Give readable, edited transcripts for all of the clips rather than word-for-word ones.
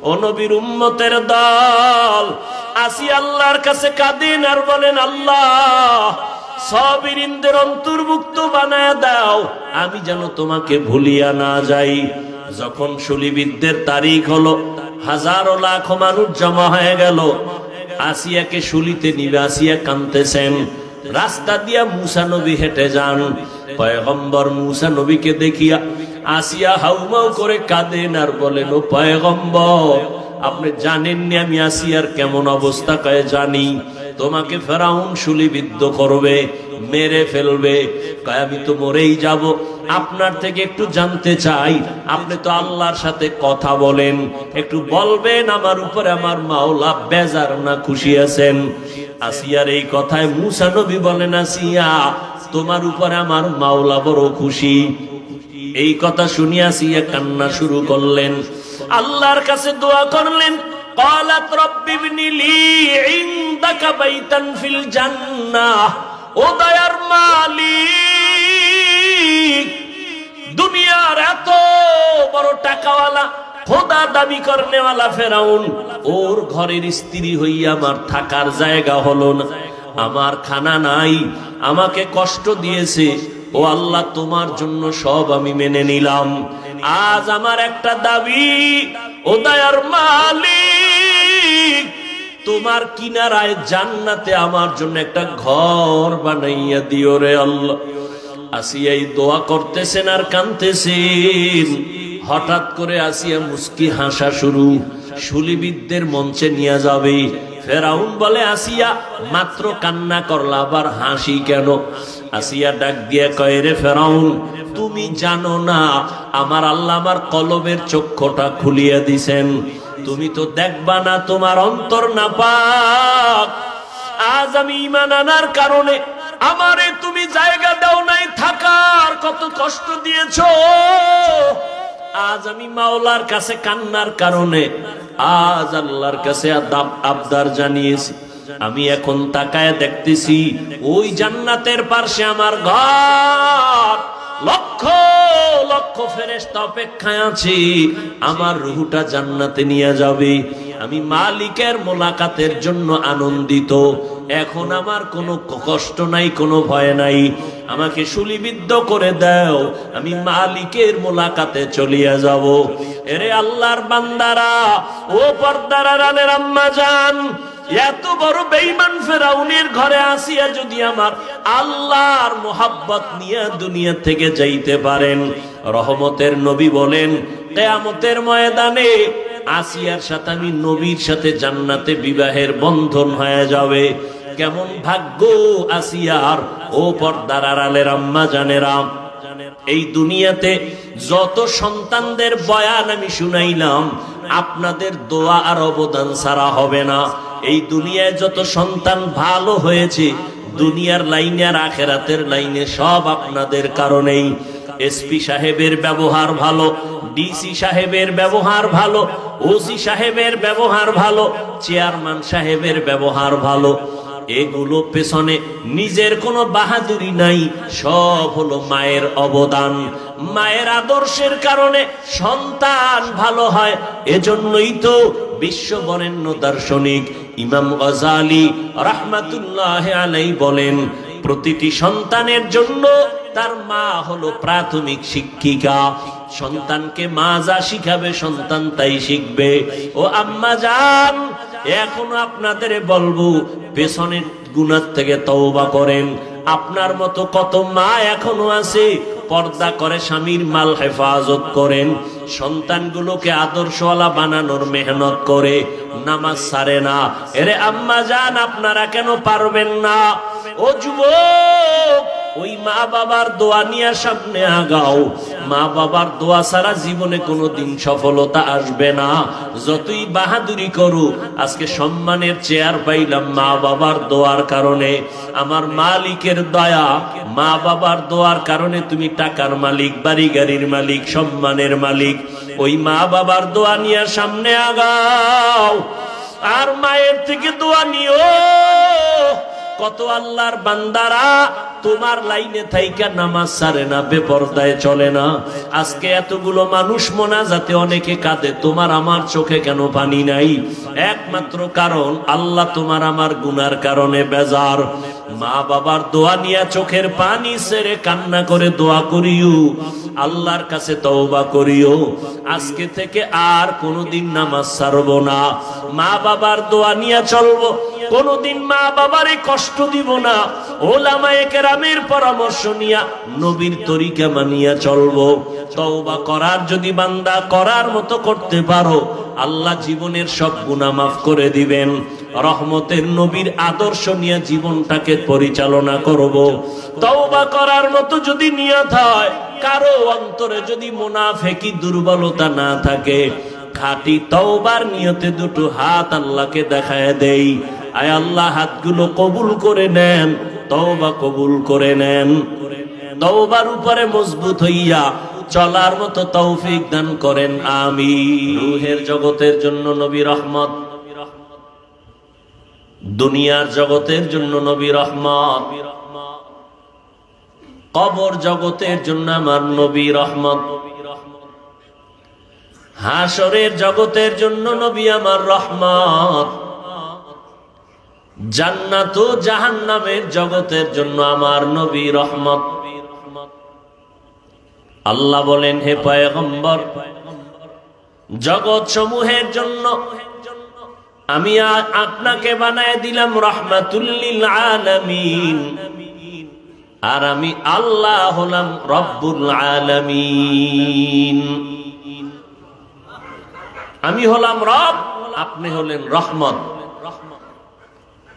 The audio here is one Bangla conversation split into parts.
ও নবীর উম্মতের দল, আসিয়া আল্লাহর কাছে কাঁদেন আর বলেন, আল্লাহ সাবিরিনদের অন্তর্ভুক্ত বানায় দাও, আমি যেন তোমাকে ভুলিয়া না যাই। যখন শুলিবিদদের তারিখ হলো, হাজারো লাখ মানুষ জমা হয়ে গেল, আসিয়াকে শুলিতে নিবে। আসিয়া কাঁদতেছেন। রাস্তা দিয়া মুসা নবী হেঁটে যান। পয়গম্বর মুসা নবীকে দেখিয়া আসিয়া হাউমাউ করে কাঁদেন আর বলেন, ও পয়গম্বর, আপনি জানেননি আমি আসিয়ার কেমন অবস্থা? কয়ে জানি। তোমাকে ফেরাউন শুলিবিদ্ধ করবে, মেরে ফেলবে। কয় আমি তো মরেই যাব। আপনার থেকে একটু জানতে চাই, আপনি তো আল্লাহর সাথে কথা বলেন, একটু বলবেন আমার উপরে আমার মাওলা বেজার না খুশি আছেন? আসিয়ার এই কথায় মুসা নবী বলেন, আসিয়া তোমার উপরে আমার মাওলা বড় খুশি। এই কথা শুনিয়া আসিয়া কান্না শুরু করলেন, আল্লাহর কাছে দোয়া করলেন। قالت رب ابن لي عندك بيتا في الجنة। ও দয়ার মালিক, দুনিয়ার এত বড় টাকাওয়ালা খোদা দাবি করনেওয়ালা ফেরাউন, ওর ঘরের স্ত্রী হইয়া আমার থাকার জায়গা হলো না, আমার খানা নাই, আমাকে কষ্ট দিয়েছে। ও আল্লাহ, তোমার জন্য সব আমি মেনে নিলাম। আজ আমার একটা দাবি, ও দয়ার মালিক, তোমার কিনারায় জান্নাতে আমার জন্য একটা ঘর বানাইয়া দিও রে আল্লাহ। আসিয়া এই দোয়া করতেছেন আর কাঁদতেছেন। হঠাৎ করে আসিয়া মুস্কি হাসা শুরু। শুলিবিদদের মঞ্চে নিয়ে যাবে। ফেরাউন বলে, আসিয়া মাত্র কান্না করলা, আবার হাসি কেন? আসিয়া ডাক দিয়া কয়, রে ফেরাউন, তুমি জানো না আমার আল্লাহ আমার কলবের চক্ষুটা খুলিয়া দিছেন, তুমি তো দেখবা না, তোমার অন্তর নাপাক। আজ আমি ঈমান আনার কারণে আমারে তুমি জায়গা দাও নাই থাকার, কত কষ্ট দিয়েছো। আজ আমি মাওলার কাছে কান্নার কারণে আজ আল্লাহর কাছে আবদার জানিয়েছি। আমি এখন তাকায় দেখতেছি ওই জান্নাতের পাশে আমার ঘর, লক্ষ লক্ষ ফেরেশতা অপেক্ষায় আছে, আমার রূহটা জান্নাতে নিয়ে যাবে। আমি মালিকের মোলাকাতের জন্য আনন্দিত। এখন আমার কোনো কষ্ট নাই, কোনো ভয় নাই। আমাকে শুলিবিদ্ধ করে দাও, আমি মালিকের মোলাকাতে চলিয়া যাব। এরে আল্লাহর বান্দারা, ও পর্দার আড়ালের আম্মা জান, এত বড় বেঈমান ফেরাউনের ঘরে আসিয়া যদি আমার আল্লাহর মোহাব্বত নিয়ে দুনিয়া থেকে যাইতে পারেন, রহমতের নবী বলেন কিয়ামতের ময়দানে আসিয়ার সাথে আমি নবীর সাথে জান্নাতে বিবাহের বন্ধন হয়ে যাবে। কেমন ভাগ্য আসিয়ার! ও পর্দার আড়ালের আম্মা জানেরা, এই দুনিয়াতে যত সন্তানদের বয়ান আমি শুনাইলাম, আপনাদের দোয়া আর অবদান ছাড়া হবে না। এই দুনিয়ায় যত সন্তান ভালো হয়েছে, দুনিয়ার লাইনে আর আখেরাতের লাইনে সব আপনাদের কারণেই। এসপি সাহেবের ব্যবহার ভালো, ডিসি সাহেবের ব্যবহার ভালো, ওসি সাহেবের ব্যবহার ভালো, চেয়ারম্যান সাহেবের ব্যবহার ভালো, এগুলো পেছনে নিজের কোনো বাহাদুরি নাই, সব হলো মায়ের অবদান। মায়ের আদর্শের কারণে সন্তান ভালো হয়। এজন্যই তো বিশ্ব বরেণ্য দার্শনিক ইমাম গজালি রাহমাতুল্লাহ আলাইহি বলেন, প্রতিটি সন্তানের জন্য তার মা হলো প্রাথমিক শিক্ষিকা। সন্তানকে মা যা শিখাবে সন্তান তাই শিখবে। ও আম্মা জান, এখনো আপনাদের বলবো, পেছনের গুনাহ থেকে তওবা করেন। আপনার মতো কত মা এখনো আছে পর্দা করে স্বামীর মাল হেফাজত করেন, সন্তানগুলোকে আদর্শওয়ালা বানানোর মেহনত করে, নামাজ ছাড়ে না। এরে আম্মা জান, আপনারা কেন পারবেন না? ও যুবক, ওই মা বাবার দোয়া নিয়ে সামনে আগাও। মা বাবার দোয়া ছাড়া জীবনে কোনোদিন সফলতা আসবে না। যতই বাহাদুরি করো, আজকে সম্মানের চেয়ার পাইলাম মা বাবার দোয়ার কারণে। আমার মালিকের দয়া, মা বাবার দোয়ার কারণে তুমি টাকার মালিক, বাড়ি গাড়ির মালিক, সম্মানের মালিক। ওই মা বাবার দোয়া নিয়ে সামনে আগাও, আর মায়ের থেকে দোয়া নিও। কত আল্লাহর বান্দারা তোমার লাইনে থাইকা নামাজ ছাড়ে না, বেপরদায় চলে না। আজকে এতগুলো মানুষ মোনাজাতে অনেকে কাঁদে, তোমার আমার চোখে কেন পানি নাই? একমাত্র কারণ আল্লাহ তোমার আমার গুনার কারণে বেজার। মা বাবার দোয়া নিয়ে চোখের পানি ছেড়ে কান্না করে দোয়া করিও, আল্লাহর কাছে তওবা করিও, আজকে থেকে আর কোনোদিন নামাজ ছাড়বো না, মা বাবার দোয়া নিয়ে চলবো, কোনোদিন মা বাবারে কষ্ট দিব না, ওলামায়ে কেরামের পরামর্শ নিয়া নবীর তরিকা মানিয়া চলবো। তওবা করার যদি বান্দা করার মতো করতে পারো, আল্লাহ জীবনের সব গুনাহ মাফ করে দিবেন। রহমতের নবীর আদর্শ নিয়ে জীবনটাকে পরিচালনা করব। তওবা করার মতো যদি নিয়ত হয়, কারো অন্তরে যদি মুনাফিকি দুর্বলতা না থাকে, খাঁটি তওবার নিয়তে দুটো হাত আল্লাহকে দেখায় দেই, আয় আল্লাহ হাতগুলো কবুল করে নেন, তওবা কবুল করে নেন। তওবার উপরে মজবুত হইয়া চলার মতো তৌফিক দান করেন, আমিন। রূহের জগতের জন্য নবী রহমত, দুনিয়ার জগতের জন্য নবী রহমত, কবর জগতের জন্য আমার নবী রহমত, হাসরের জগতের জন্য নবী আমার রহমত, জান্নাত ও জাহান্নামের জগতের জন্য আমার নবী রহমত। আল্লাহ বলেন, হে পয়গম্বর, জগৎ সমূহের জন্য আমি আপনাকে বানায় দিলাম রাহমাতুল লিল আলামিন, আর আমি আল্লাহ হলাম রব্বুল আলামিন। আমি হলাম রব, আপনি হলেন রহমত।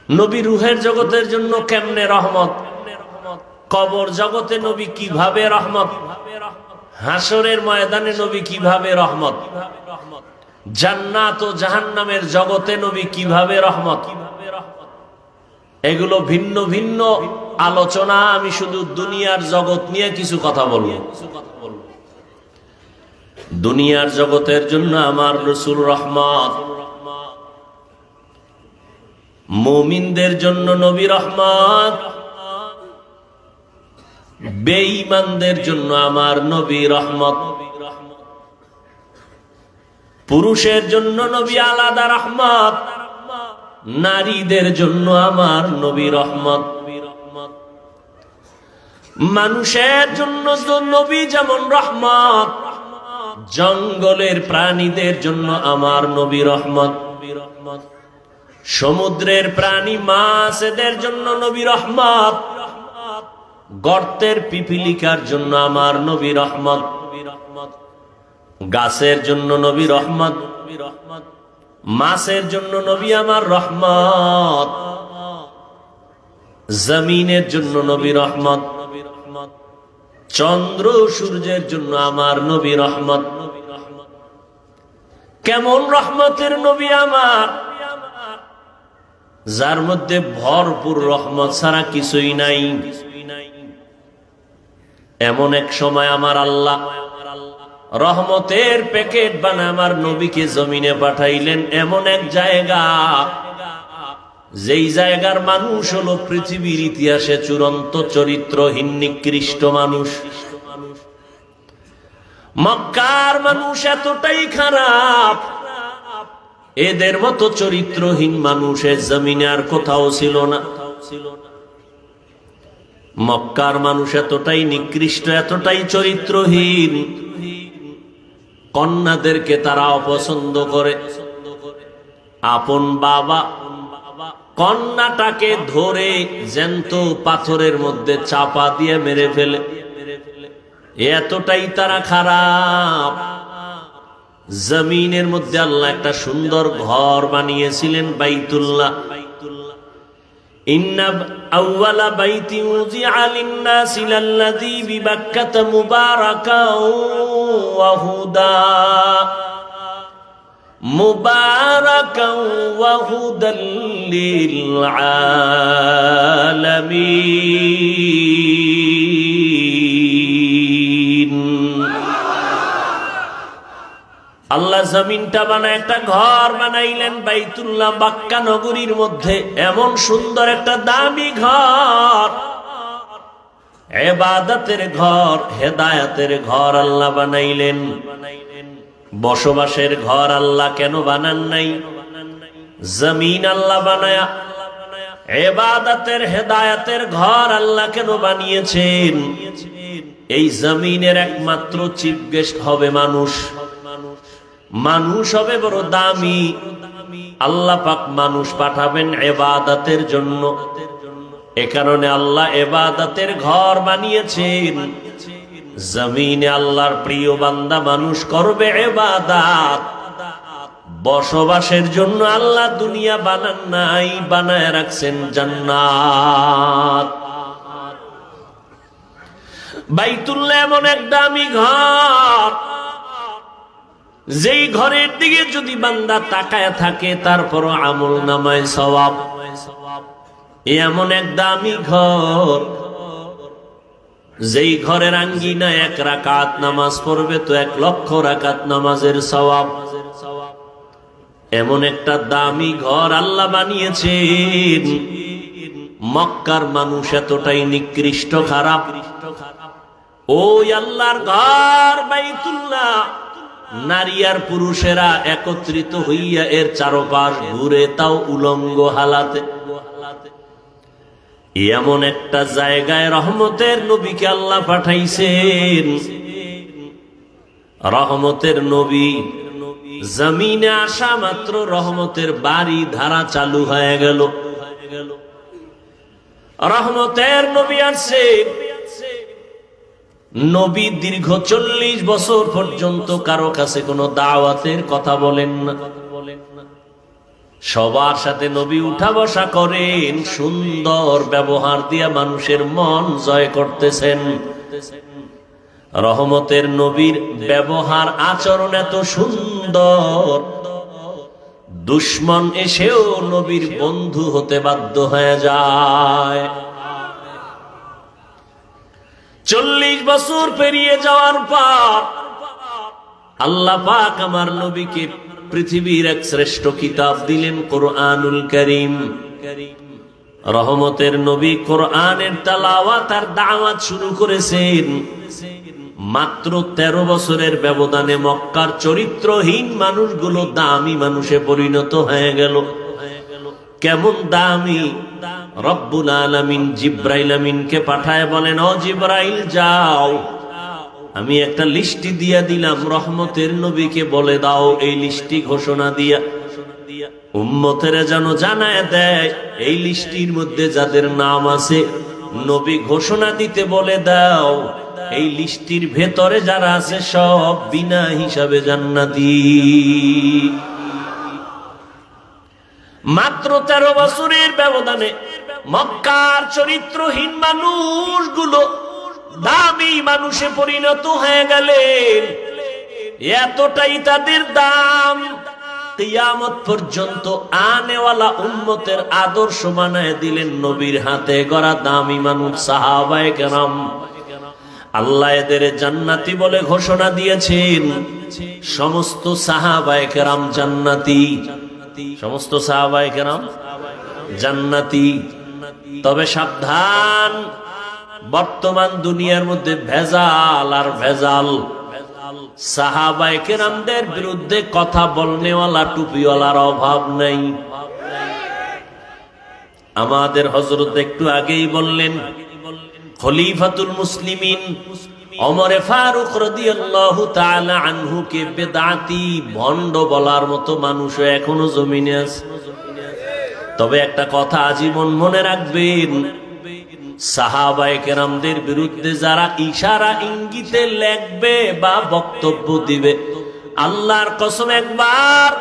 নবী রূহের জগতের জন্য কেমনে রহমত, কবর জগতে নবী কিভাবে রহমত, হাসরের ময়দানে নবী কিভাবে রহমত, জান্নাত ও জাহান্নামের জগতে নবী কিভাবে রহমত। এগুলো ভিন্ন ভিন্ন আলোচনা। আমি শুধু দুনিয়ার জগৎ নিয়ে কিছু কথা বলবো। দুনিয়ার জগতের জন্য আমার রাসূল রহমত, মুমিনদের জন্য নবী রহমত, বেঈমানদের জন্য আমার নবী রহমত। পুরুষের জন্য নবী আলাদা রহমত, নারীদের জন্য আমার নবী রহমত। মানুষের জন্য নবী যেমন রহমত, জঙ্গলের প্রাণীদের জন্য আমার নবী রহমত, সমুদ্রের প্রাণী মাছ এদের জন্য নবী রহমত, গর্তের পিপিলিকার জন্য আমার নবী রহমত, গাছের জন্য নবী রহমত, মাছের জন্য নবী আমার রহমত, জমিনের জন্য নবী রহমত, চন্দ্র সূর্যের জন্য আমার নবী রহমত। কেমন রহমতের নবী আমার, যার মধ্যে ভরপুর রহমত ছাড়া কিছুই নাই। এমন এক সময় আমার আল্লাহ রহমতের প্যাকেট বানায় আমার নবীকে জমিনে পাঠাইলেন, এমন এক জায়গা যেই জায়গার মানুষ হলো পৃথিবীর ইতিহাসে চূড়ান্ত চরিত্রহীন নিকৃষ্ট মানুষ। মক্কার মানুষ এতটাই খারাপ, এদের মতো চরিত্রহীন মানুষের জমিনে আর কোথাও ছিল না। মক্কার মানুষ এতটাই নিকৃষ্ট, এতটাই চরিত্রহীন, কন্যাদেরকে তারা অপছন্দ করে। আপন বাবা কন্যাটাকে ধরে জ্যান্ত পাথরের মধ্যে চাপা দিয়ে মেরে ফেলে, এতটাই তারা খারাপ। জমিনের মধ্যে আল্লাহ একটা সুন্দর ঘর বানিয়েছিলেন, বাইতুল্লাহ। ইন্না আউওয়ালা বাইতি উযিআ লিন-নাসি লাল্লাযী বিবাক্কাতা মুবারাকাও ওয়া হুদা, মুবারাকাও ওয়া হুদাল লিল আলামিন। আল্লাহ জমিনটা বানায় একটা ঘর বানাইলেন বাইতুল্লাহ, বাক্কা নগরীর মধ্যে। এমন সুন্দর একটা দামি ঘর, ইবাদতের ঘর, হেদায়েতের ঘর আল্লাহ বানাইলেন। বসবাসের ঘর আল্লাহ কেন বানান নাই? জমিন আল্লাহ বানায়া ইবাদতের হেদায়েতের ঘর আল্লাহ কেন বানিয়েছেন? এই জমিনের একমাত্র চিফ গেস্ট হবে মানুষ। মানুষ হবে বড় দামি। আল্লাহ পাক মানুষ পাঠাবেন ইবাদতের জন্য। এ কারণে আল্লাহ ইবাদতের ঘর বানিয়েছেন। জমিনে আল্লাহর প্রিয় বান্দা মানুষ করবে ইবাদত। বসবাসের জন্য আল্লাহ দুনিয়া বানান নাই, বানায় রাখছেন জান্নাত। বাইতুল্লাহ এমন এক দামি ঘর, যেই ঘরের দিকে যদি বান্দা তাকায় থাকে তারপরও আমল নামায় সওয়াব। এমন এক দামি ঘর, যেই ঘরের আঙ্গিনা 1 রাকাত নামাজ পড়বে তো 1 লক্ষ রাকাত নামাজের সওয়াব। এমন একটা দামি ঘর আল্লাহ বানিয়েছেন। মক্কার মানুষ এতটাই নিকৃষ্ট খারাপ, ওই আল্লাহর ঘর বাইতুল্লাহ নারী আর পুরুষেরা একত্রিত হইয়া এর চারপাশ ঘুরে, তাও উলঙ্গ হালাতে। এমন একটা জায়গায় রহমতের নবীকে আল্লাহ পাঠাইছেন। রহমতের নবী জমিনে আসা মাত্র রহমতের বাড়ি ধারা চালু হয়ে গেল। রহমতের নবী আসছে। নবী দীর্ঘ 40 বছর পর্যন্ত কারো কাছে কোনো দাওয়াতের কথা বলেন না। সবার সাথে নবী উঠা বসা করেন, সুন্দর ব্যবহার দিয়া মানুষের মন জয় করতেছেন। রহমতের নবীর ব্যবহার আচরণ এত সুন্দর, দুশমন এসেও নবীর বন্ধু হতে বাধ্য হয়ে যায়। 40 বছর পেরিয়ে যাওয়ার পর আল্লাহ পাক আমার নবীকে পৃথিবীর এক শ্রেষ্ঠ কিতাব দিলেন, কোরআনুল কারীম। রহমতের নবী কোরআনের তেলাওয়াত আর দাওয়াত শুরু করেছেন। মাত্র 13 বছরের ব্যবধানে মক্কার চরিত্রহীন মানুষগুলো দামি মানুষে পরিণত হয়ে গেল। কেমন দামি! রব্বুল আলামিন জিব্রাইল আমিনকে পাঠায় বলেন, ও জিব্রাইল যাও, আমি একটা লিস্টি দিয়া দিলাম, রহমতের নবীকে বলে দাও এই লিস্টি ঘোষণা দিয়া উম্মতেরা যেন জানায় দেয়, এই লিস্টির মধ্যে যাদের নাম আছে নবী ঘোষণা দিতে বলে দাও, এই লিস্টির ভেতরে যারা আছে সব বিনা হিসাবে জান্নাতি। মাত্র 13 বছরের ব্যবধানে মক্কার চরিত্রহীন মানুষগুলো দামি মানুষে পরিণত হয়ে গেলেন। এতটাই তাদের দাম, কিয়ামত পর্যন্ত আনেওয়ালা উম্মতের আদর্শ বানায় দিলেন নবীর হাতে গড়া দামি মানুষ সাহাবায়ে কেরাম। আল্লাহ এদের জান্নাতি বলে ঘোষণা দিয়েছেন। সমস্ত সাহাবায়ে কেরাম জান্নাতি, সমস্ত সাহাবায়ে কেরাম জান্নাতি। তবে সাবধান, বর্তমান দুনিয়ার মধ্যে ভেজাল আর ভেজাল। সাহাবায়ে কেরামদের বিরুদ্ধে কথা বলনেওয়ালা টুপিওয়ালার অভাব নেই। আমাদের হযরত একটু আগেই বললেন, খলিফাতুল মুসলিমিন ওমরে ফারুক রাদিয়াল্লাহু তাআলা আনহুকে বেদাতি ভণ্ড বলার মতো মানুষ এখনো জমিনে আছে। তবে একটা কথা আজীবন মনে রাখবেন, সাহাবায়ে কেরামদের বিরুদ্ধে যারা ইশারা ইঙ্গিতে লেখবে বা বক্তব্য দিবে, আল্লাহর কসম একবার,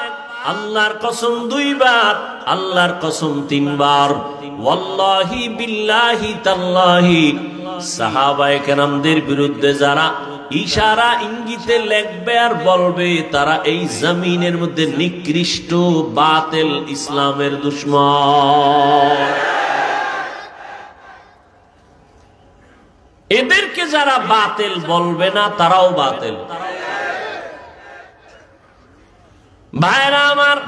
আল্লাহর কসম 2 বার, আল্লাহর কসম 3 বার, ওয়াল্লাহি বিল্লাহি তাল্লাহি, সাহাবায়ে কেরামদের বিরুদ্ধে যারা ইশারা ইঙ্গিতে লেখবে আর বলবে, তারা এই জমিনের মধ্যে নিকৃষ্ট বাতিল ইসলামের দুশমন। এদেরকে যারা বাতিল বলবে না তারাও বাতিল। ভাইরা আমার,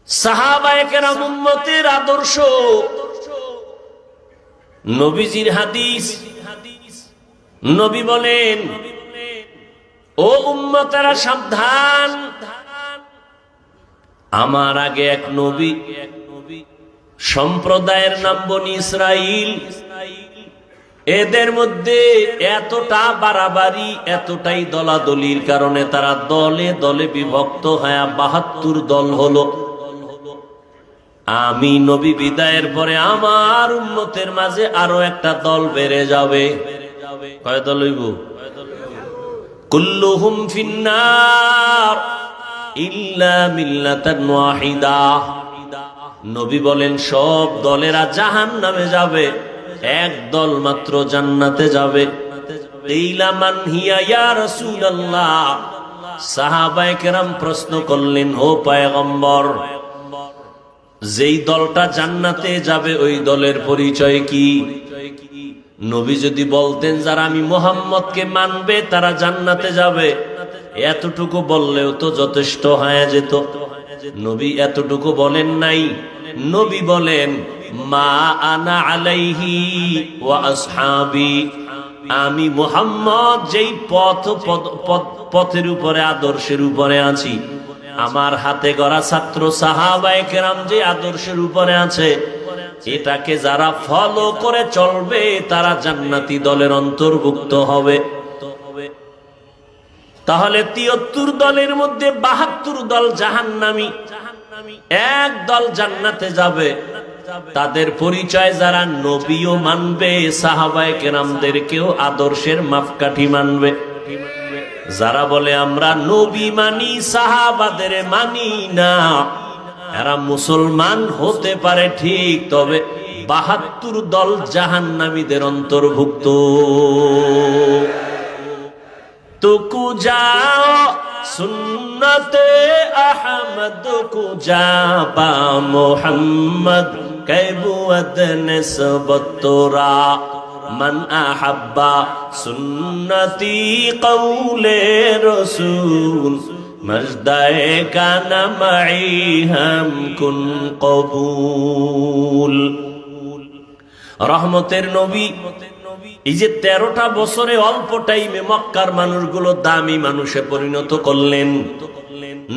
সাহাবায়ে কেরাম উম্মতের আদর্শ নবীজির হাদিস, নবী বলেন, ও উম্মতেরা সাবধান, আমার আগে এক নবী, সম্প্রদায়ের নাম বনি ইসরাইল, এদের মধ্যে এতটা বাড়াবাড়ি, এতটাই দলাদলির কারণে তারা দলে দলে বিভক্ত হয়ে ৭২ দল হলো। আমি নবী বিদায়ের পরে আমার উম্মতের মাঝে আরো একটা দল বেড়ে যাবে। কয় দল হইব? কুল্লুহুম ফিন্নার ইল্লা মিল্লাতান ওয়াহিদা। নবী বলেন সব দলেরা জাহান্নামে যাবে, এক দল মাত্র জান্নাতে যাবে। কিলা মান হিয়া ইয়া রাসূলুল্লাহ। সাহাবায়ে কেরাম প্রশ্ন করলেন, ও পয়গম্বর, যেই দলটা জান্নাতে যাবে ওই দলের পরিচয় কি? নবী যদি বলতেন যারা আমি মুহাম্মদকে মানবে তারা জান্নাতে যাবে, এতটুকু বললেও তো যথেষ্ট হয়ে যেত। নবী এতটুকু বলেন নাই। নবী বলেন, মা আনা আলাইহি ওয়া আসহাবি, আমি মুহাম্মদ যেই পথের উপরে, আদর্শের উপরে আছি, আমার হাতে গড়া ছাত্র সাহাবায়ে কেরাম যে আদর্শের উপরে আছে, এটাকে যারা ফলো করে চলবে তারা জান্নাতি দলের অন্তর্ভুক্ত হবে। তাহলে ৭৩ দলের মধ্যে ৭২ দল জাহান্নামী, এক দল জান্নাতে যাবে। তাদের পরিচয় যারা নবীও মানবে, সাহাবায়ে কেরামদেরকেও আদর্শের মাপকাঠি মানবে। যারা বলে আমরা নবী মানি, সাহাবাদের মানি না, এরা মুসলমান হতে পারে ঠিক, তবে ৭২ দল জাহান্নামীদের অন্তর্ভুক্ত। তুকু যাও সুন্নতে আহমদ কুজা পা মুহাম্মদ কৈবুয়ত নিসবত তোরা মান আহাব্বা সুন্নতি কওলে রসূল মজদায়ে কানা মাই হাম কুন কবুল। রহমতের নবী এই যে 13টা বছরে অল্প টাইমে মক্কার মানুষগুলো দামি মানুষে পরিণত করলেন।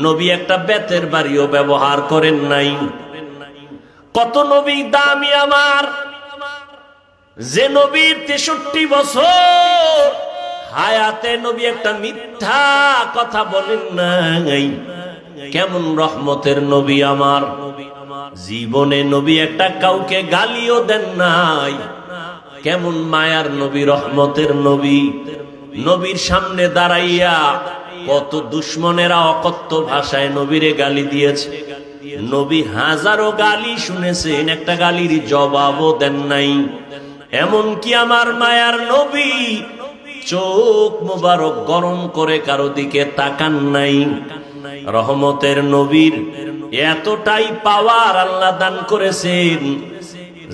নবী একটা বেতের বাড়িও ব্যবহার করেন নাই। কত নবী দামি আমার, যে নবীর 63 বছর হায়াতে নবী একটা মিথ্যা কথা বলেন নাই। কেমন রহমতের নবী আমার, জীবনে নবী একটা কাউকে গালিও দেন নাই। কেমন মায়ার নবী, রহমতের নবী। নবীর সামনে দাঁড়াইয়া কত দুশ্মনেরা অকথ্য ভাষায় নবীরে গালি দিয়েছে। নবী হাজারো গালি শুনেছেন, একটা গালির জবাবও দেন নাই। এমন কি আমার মায়ার নবী চোখ মোবারক গরম করে কারো দিকে তাকান নাই। রহমতের নবীর এতটাই পাওয়ার আল্লাহ দান করেছেন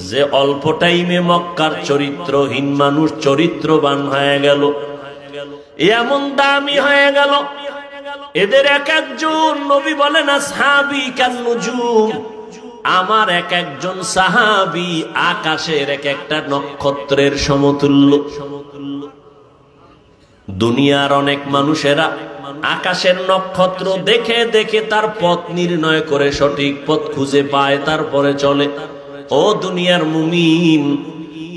যে অল্প টাইমে মক্কার চরিত্রহীন মানুষ চরিত্রবান হয়ে গেল, এমন দামি হয়ে গেল। এদের এক একজন নবী বলেন আসহাবী কান নুজুম, আমার এক একজন সাহাবী আকাশের এক একটা নক্ষত্রের সমতুল্য। দুনিয়ার অনেক মানুষেরা আকাশের নক্ষত্র দেখে দেখে তার পথ নির্ণয় করে সঠিক পথ খুঁজে পায়, তারপরে চলে। ও দুনিয়ার মুমিন,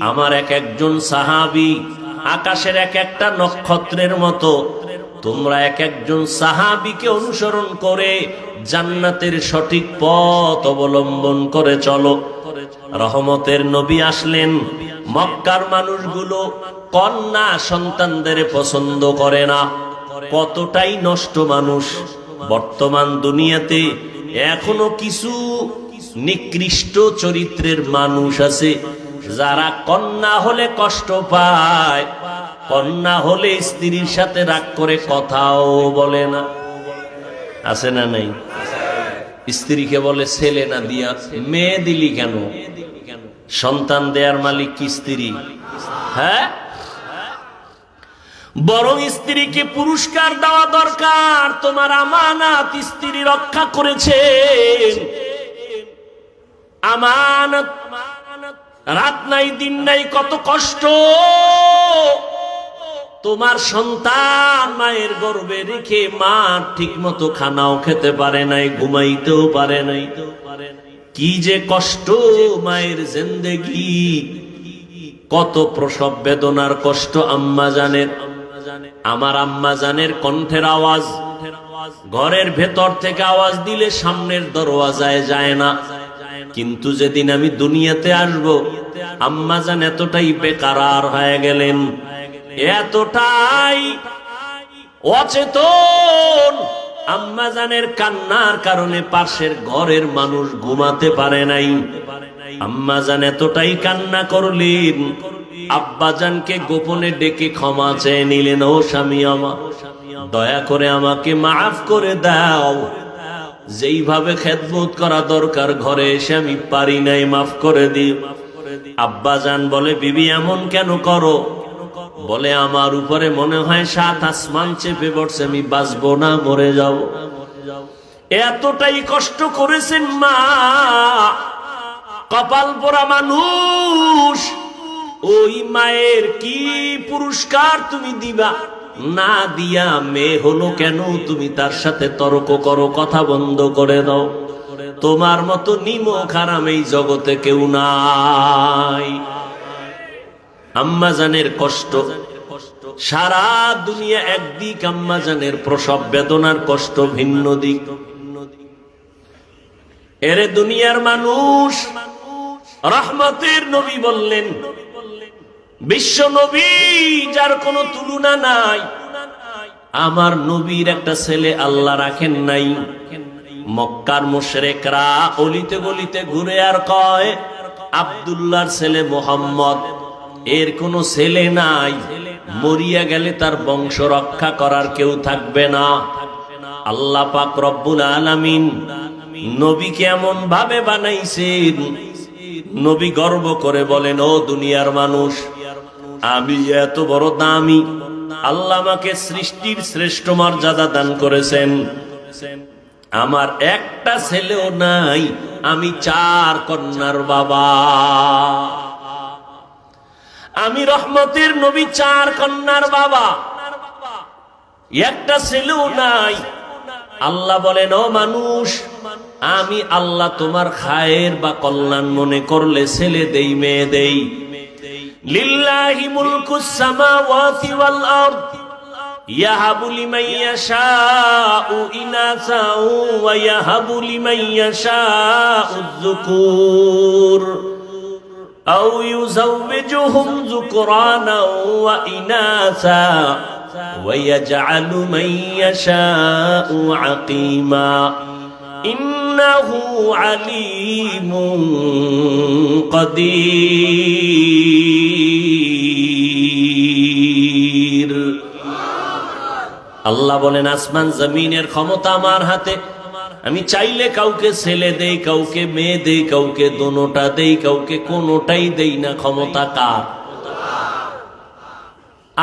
আমার এক একজন সাহাবী আকাশের এক একটা নক্ষত্রের মতো। তোমরা এক একজন সাহাবীকে অনুসরণ করে জান্নাতের সঠিক পথ অবলম্বন করে চলো। রহমতের নবী আসলেন, মক্কার মানুষগুলো কন্যা সন্তানদের পছন্দ করে না। কতটাই নষ্ট মানুষ। বর্তমান দুনিয়াতে এখনো কিছু নিকৃষ্ট চরিত্রের মানুষ আছে যারা কন্যা হলে কষ্ট পায়, কন্যা হলে স্ত্রীর সাথে রাগ করে কথাও বলে না। আছে না নাই? স্ত্রীকে বলে ছেলে না দিয়া মেয়ে দিলি কেন? সন্তান দেয়ার মালিক কি স্ত্রী? হ্যাঁ, বরং স্ত্রীকে পুরস্কার দেওয়া দরকার। তোমার আমানত স্ত্রী রক্ষা করেছেন, আমানত রাত নাই দিন নাই কত কষ্ট। তোমার সন্তান মায়ের গর্ভে রেখে মা ঠিক মতো খানাও খেতে পারে নাই, ঘুমাইতেও পারে নাই। কি যে কষ্ট মায়ের জিন্দেগি, কত প্রসব বেদনার কষ্ট আম্মা জানের। আমার আম্মা জানের কণ্ঠের আওয়াজ ঘরের ভেতর থেকে আওয়াজ দিলে সামনের দরওয়াজায় যায় না, কিন্তু যেদিন আমি দুনিয়াতে আসব আম্মা জান এতটাই বেকারার হয়ে গেলেন, এতটাই অচেতন, আম্মা জানের কান্নার কারণে পাশের ঘরের মানুষ ঘুমাতে পারে নাই। আম্মা জান এতটাই কান্না করলেন, আব্বা জানকে গোপনে ডেকে ক্ষমা চেয়ে নিলেন, ও স্বামী আমার, দয়া করে আমাকে মাফ করে দাও, যেইভাবে খেদমত করা দরকার ঘরে এসে আমি পারি নাই, মাফ করে দিও। আব্বা জান বলে, বিবি এমন কেন করো? বলে, আমার উপরে মনে হয় 7 আসমান চেপে পড়ছে, আমি বাঁচবো না, মরে যাব। এতটাই কষ্ট করেছেন মা, কপাল পোড়া মানুষ। ওই মায়ের কি পুরস্কার তুমি দিবা? না দিয়া মেয়ে হলো কেন তুমি তার সাথে তর্ক করো, কথা বন্ধ করে দাও। তোমার মতো নিমক হারাম এই জগতে কেউ নাই। আম্মা জানের কষ্ট সারা দুনিয়া একদিক, আম্মা জানের প্রসব বেদনার কষ্ট ভিন্ন দিক। এরে দুনিয়ার মানুষ, রহমতের নবী বললেন, বিশ্ব নবী যার কোনো তুলনা নাই, আমার নবীর একটা ছেলে আল্লাহ রাখেন নাই। মক্কার মুশরিকরা অলিতে গলিতে ঘুরে আর কয়, আব্দুল্লাহর ছেলে মুহাম্মদ, এর কোনো ছেলে নাই, মরিয়া গেলে তার বংশ রক্ষা করার কেউ থাকবে না। আল্লাহ পাক রব্বুল আলামিন নবীকে এমন ভাবে বানাইছেন, নবী গর্ব করে বলেন, ও দুনিয়ার মানুষ, আমি এত বড় দামি, আল্লাহ আমাকে সৃষ্টির শ্রেষ্ঠ মর্যাদা দান করেছেন, আমার একটা ছেলেও নাই, আমি 4 কন্যার বাবা। আমি রহমতের নবী 4 কন্যার বাবা, একটা ছেলেও নাই। আল্লাহ বলেন, ও মানুষ, আমি আল্লাহ তোমার খায়ের বা কল্যাণ মনে করলে ছেলে দেই, মেয়ে দেই। লিল্লাহি মুলকুস সামাওয়াতি ওয়াল আরদ ইয়াহাবু লিমান ইয়াশাউ ইনাসাও ওয়া ইয়াহাবু লিমান ইয়াশাউ যুকুর আও ইউযাওবিজুহুম যুকরানা ওয়া ইনাসা ওয়া ইয়াজআলু মান ইয়াশাউ আকিমা ইন্নাহু আলিমুন কাদির। আল্লাহ বলেন, আসমান জমিনের ক্ষমতা আমার হাতে, আমি চাইলে কাউকে ছেলে দেই, কাউকে মেয়ে দেই, কাউকে দোনোটা দেই, কাউকে কোনোটাই দেই না। ক্ষমতা কার?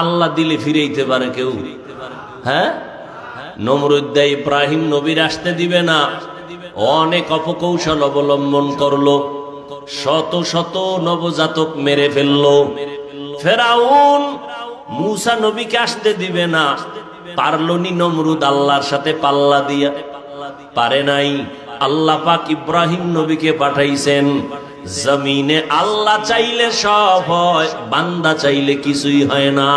আল্লাহ দিলে ফিরাইতে পারে কেউ? হ্যাঁ, নমরুদ দেয়, ইব্রাহিম নবীর আসতে দিবে না, অনেক অপকৌশল অবলম্বন করলো, শত শত নবজাতক মেরে ফেললো। ফেরাউন মূসা নবীকে আসতে দিবে না, পারলনি নমরুদ আল্লাহর সাথে পাল্লা দিয়া, পারে নাই। আল্লাহ পাক ইব্রাহিম নবীকে পাঠাইছেন। জমিনে আল্লাহ চাইলে সব হয়, বান্দা চাইলে কিছুই হয় না।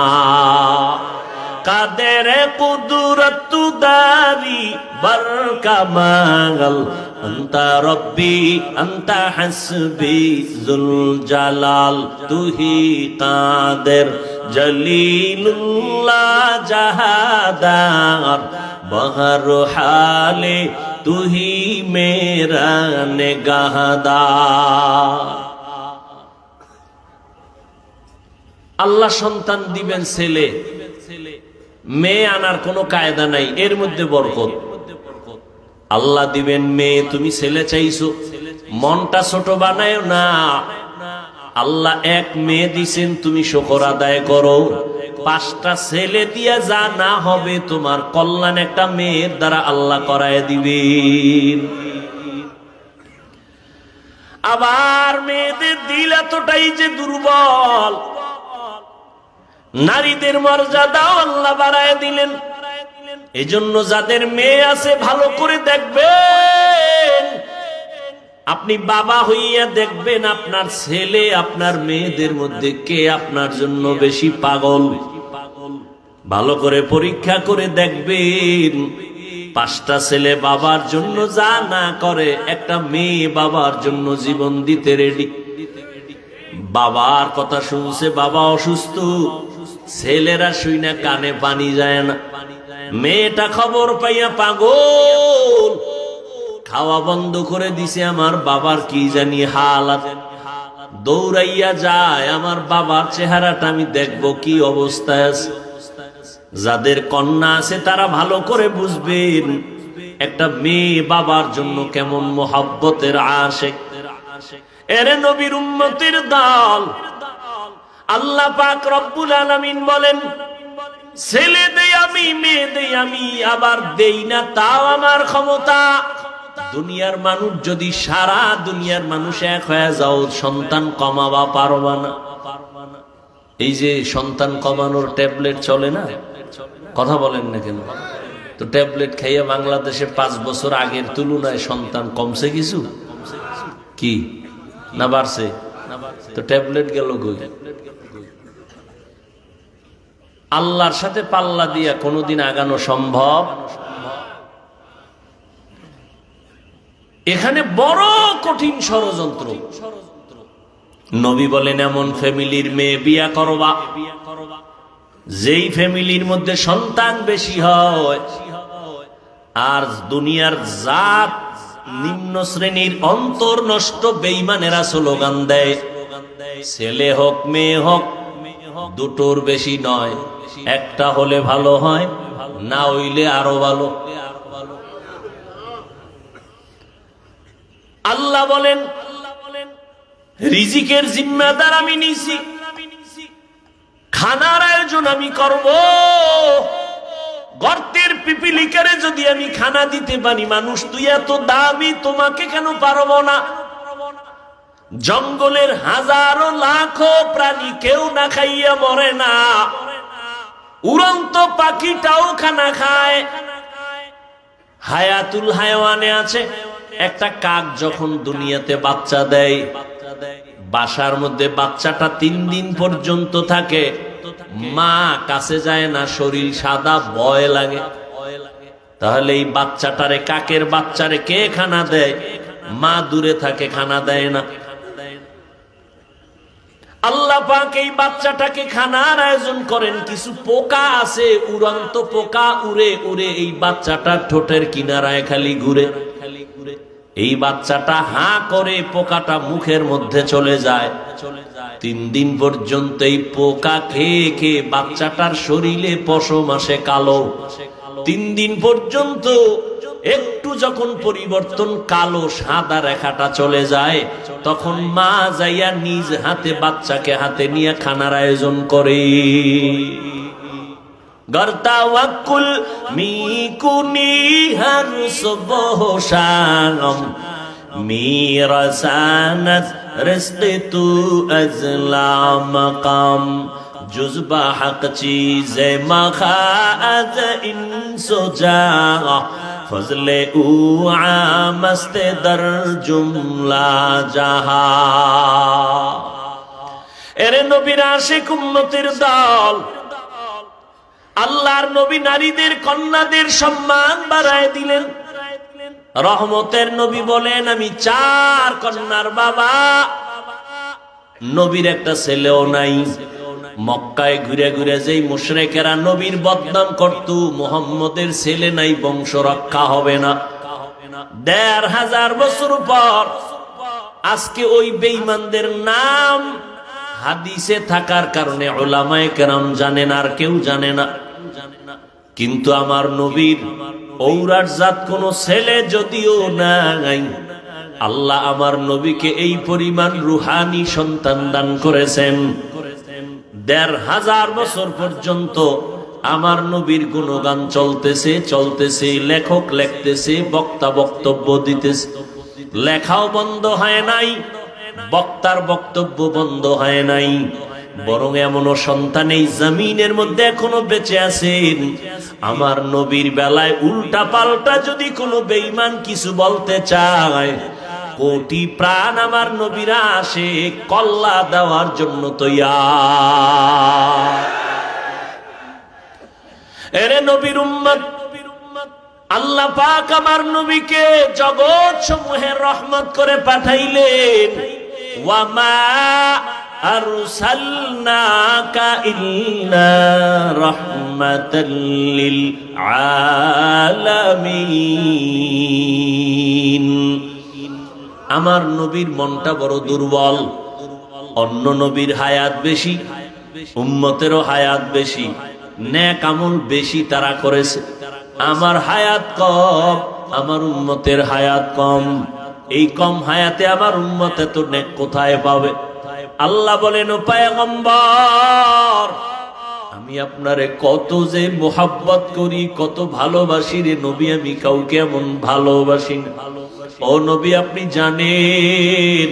কাদের কুদরত দারি বরকামাল আনতা রব্বি আনতা হাসবি জুল জালাল তুহি কাদের জলিলুল্লাহ জাহাদার বহর হালে তুহি মেরা নেগাহদার। আল্লাহ সন্তান দিবেন ছেলে মেয়ে, আনার কোনো কায়দা নাই, এর মধ্যে বরকত। আল্লাহ দিবেন মেয়ে, তুমি ছেলে চাইছো, মনটা ছোট বানায় না। আল্লাহ এক মেয়ে দিছেন, তুমি শুকর আদায় করো। 5টা ছেলে দিয়া যা না হবে, তোমার কল্যাণ একটা মেয়ের দ্বারা আল্লাহ করায় দিবেন। আবার মেয়েদের দিল এতটাই যে দুর্বল, নারীদের মর্যাদাও আল্লাহ বাড়ায় দিলেন। এজন্য যাদের মেয়ে আছে ভালো করে দেখবেন। আপনি বাবা হইয়া দেখবেন আপনার ছেলে আপনার মেয়েদের মধ্যে কে আপনার জন্য বেশি পাগল। ভালো করে পরীক্ষা করে দেখবেন। 5টা ছেলে বাবার জন্য যা না করে, একটা মেয়ে বাবার জন্য জীবন দিতে রেডি। বাবার কথা শুনছে, বাবা অসুস্থ, ছেলেরা শুইনা কানে পানি যায় না। মেয়েটা খবর পাইয়া পাগল, খাওয়া বন্ধ করে দিছে, আমার বাবার কি জানি হালাত। দৌড়াইয়া যায়, আমার বাবার চেহারাটা আমি দেখবো কি অবস্থায় আছে। যাদের কন্যা আছে তারা ভালো করে বুঝবেন একটা মেয়ে বাবার জন্য কেমন মোহাব্বতের আশিক। এরে নবীর উম্মতের দল, আল্লাহ পাক রব্বুল আলামিন বলেন, ছেলে দেই আমি, মেয়ে দেই আমি, আবার দেই না তাও আমার ক্ষমতা। দুনিয়ার মানুষ যদি সারা দুনিয়ার মানুষ এক হয়ে যাও, সন্তান কমাবা পারবা না। এই যে সন্তান কমানোর ট্যাবলেট চলে না, কথা বলেন না কেন? তো ট্যাবলেট খাইয়া বাংলাদেশে 5 বছর আগের তুলনায় সন্তান কমছে কিছু কি না বাড়ছে? তো ট্যাবলেট গেল কই? আল্লাহর সাথে পাল্লা দিয়া কোনোদিন আগানো সম্ভব? এখানে বড় কঠিন ষড়যন্ত্র। নবী বলেন, এমন ফ্যামিলির মেয়ে বিয়া করবা যেই ফ্যামিলির মধ্যে সন্তান বেশি হয়, আর দুনিয়ার জাত নিম্ন শ্রেণীর অন্তর নষ্ট বেঈমানেরা স্লোগান দেয়, ছেলে হোক মেয়ে হোক দুটোর বেশি নয়, একটা হলে ভালো হয়, না হইলে আরো ভালো। আল্লাহ বলেন, রিজিকের জিম্মাদার আমি নিছি, খানার আয়োজন আমি করব। গর্তের পিপিলিকারে যদি আমি খানা দিতে পারি, মানুষ তুই এত দামি, তোমাকে কেন পারবো না? জঙ্গলের হাজারো লাখো প্রাণী কেউ না খাইয়া মরে না, উড়ন্ত পাখিটাও খানা খায়। হায়াতুল হায়াওয়ানে আছে, একটা কাক যখন দুনিয়াতে বাচ্চা দেয়, বাসার মধ্যে বাচ্চাটা 3 দিন পর্যন্ত থাকে, মা কাছে যায় না, শরীর সাদা, ভয় লাগে। তাহলে এই বাচ্চাটারে, কাকের বাচ্চারে কে খানা দেয়? মা দূরে থাকে, খানা দেয় না। আল্লাহ পাক এই বাচ্চাটাকে খানার আয়োজন করেন। কিছু পোকা আছে, উড়ন্ত পোকা, উড়ে উড়ে এই বাচ্চাটার ঠোঁটের কিনারায় খালি ঘুরে। এই বাচ্চাটা হাঁ করে, পোকাটা মুখের মধ্যে চলে যায়। 3 দিন পর্যন্ত এই পোকা খেয়ে খেয়ে বাচ্চাটার শরীরে পশম আসে কালো। 3 দিন পর্যন্ত একটু যখন পরিবর্তন, কালো সাদা রেখাটা চলে যায়, তখন মা যাইয়া নিজ হাতে বাচ্চাকে হাতে নিয়ে খানার আয়োজন করে। গর্তাওয়াকুল মিকুনি হর সুবহ শাম, মিরাসানাত রিজক তু আজলা মাকাম, জুজবা হক চিজে মাখাজ ইনসো জা, ফজলে উ আমস্তে দর জুমলা জাহা। এরে নবীর আশিক উম্মতের দল, আল্লাহর নবী নারীদের, কন্যাদের সম্মান বাড়ায় দিলেন। রহমতের নবী বলেন, আমি 4 কন্যার বাবা। নবীর একটা ছেলেও নাই। মক্কায় ঘুরে ঘুরে যেই মুশরিকেরা নবীর বদনাম করত, মুহাম্মদের ছেলে নাই, বংশ রক্ষা হবে না। 1500 বছর পর আজকে ওই বেঈমানদের নাম হাদিসে থাকার কারণে উলামায়ে কেরাম জানেন, আর কেউ জানে না। কিন্তু আমার নবীর ঔরার জাত কোন ছেলে যদিও নাই, আল্লাহ আমার নবীকে এই পরিমাণ রুহানি সন্তান দান করেছেন। 1500 বছর পর্যন্ত আমার নবীর গুণগান চলতেছে, লেখক লিখতেছে, বক্তা বক্তব্য দিতেছে। লেখাও বন্ধ হয় নাই, বক্তার বক্তব্য বন্ধ হয় নাই, বরং এমনও সন্তান এই জমিনের মধ্যে এখনো বেঁচে আছেন। আমার নবীর বেলায় উল্টা পাল্টা যদি কোনো বেঈমান কিছু বলতে চায়, কোটি প্রাণ আমার নবীরা আসে কল্লা দেওয়ার জন্য তৈয়ার। এরে নবীর উম্মত, আল্লাহ পাক আমার নবীকে জগৎ সমূহের রহমত করে পাঠাইলেন। ওয়ামা আরসালনাকা ইল্লা রাহমাতাল লিল আলামিন। আমার নবীর মনটা বড় দুর্বল। অন্য নবীর হায়াত বেশি, উম্মতেরও হায়াত বেশি, নেক আমল বেশি তারা করেছে। আমার হায়াত কম, আমার উম্মতের হায়াত কম। এই কম হায়াতে আমার উম্মত এত নেক কোথায় পাবে? আল্লাহ বলেন, ও পয়গম্বর, আমি আপনারে কত যে মোহাব্বত করি, কত ভালোবাসি রে নবী, আমি কাউকে এমন ভালোবাসি না। ও নবী, আপনি জানেন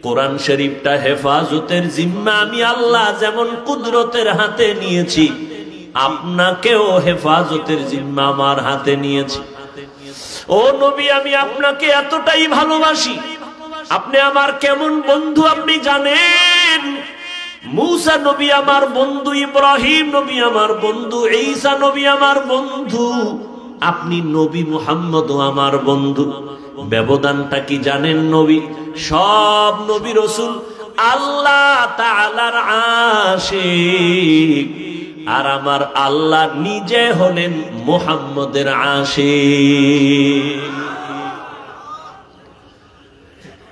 কোরআন শরীফটা হেফাজতের জিম্মা আমি আল্লাহ যেমন কুদরতের হাতে নিয়েছি, আপনাকেও হেফাজতের জিম্মা আমার হাতে নিয়েছি। ও নবী, আমি আপনাকে এতটাই ভালোবাসি, আপনি আমার কেমন বন্ধু আপনি জানেন। মূসা নবী আমার বন্ধু, ইব্রাহিম নবী আমার বন্ধু, ঈসা নবী আমার বন্ধু, আপনি নবী মুহাম্মদও আমার বন্ধু। ব্যবধানটা কি জানেন? নবী, সব নবী রাসূল আল্লাহ তাআলার আশিক, আর আমার আল্লাহ নিজে হলেন মুহাম্মদের আশিক।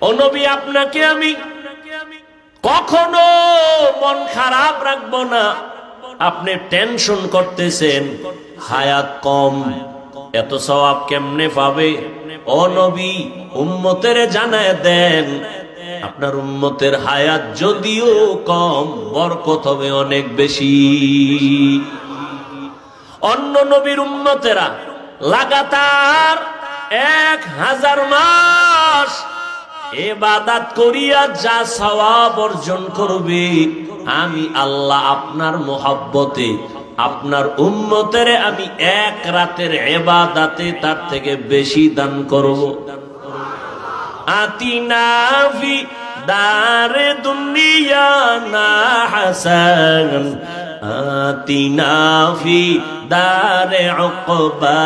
ও নবী, আপনাকে আমি কখনো মন খারাপ রাখবো না। আপনি টেনশন করতেছেন হায়াত কম, এত সওয়াব কেমনে পাবে? ও নবী, উম্মতের জানায় দেন, আপনার উম্মতের হায়াত যদিও কম, বরকত হবে অনেক বেশি। অন্য নবীর উম্মতেরা লাগাতার 1000 মাস ইবাদত করিয়া যা সওয়াব অর্জন করবে, আমি আল্লাহ আপনার মোহাব্বতে আপনার উম্মতের আমি এক রাতের ইবাদতে তার থেকে বেশি দান করব। আতিনা ফি দারে দুনিয়া না হাসান, আতিনা ফি দারে উকবা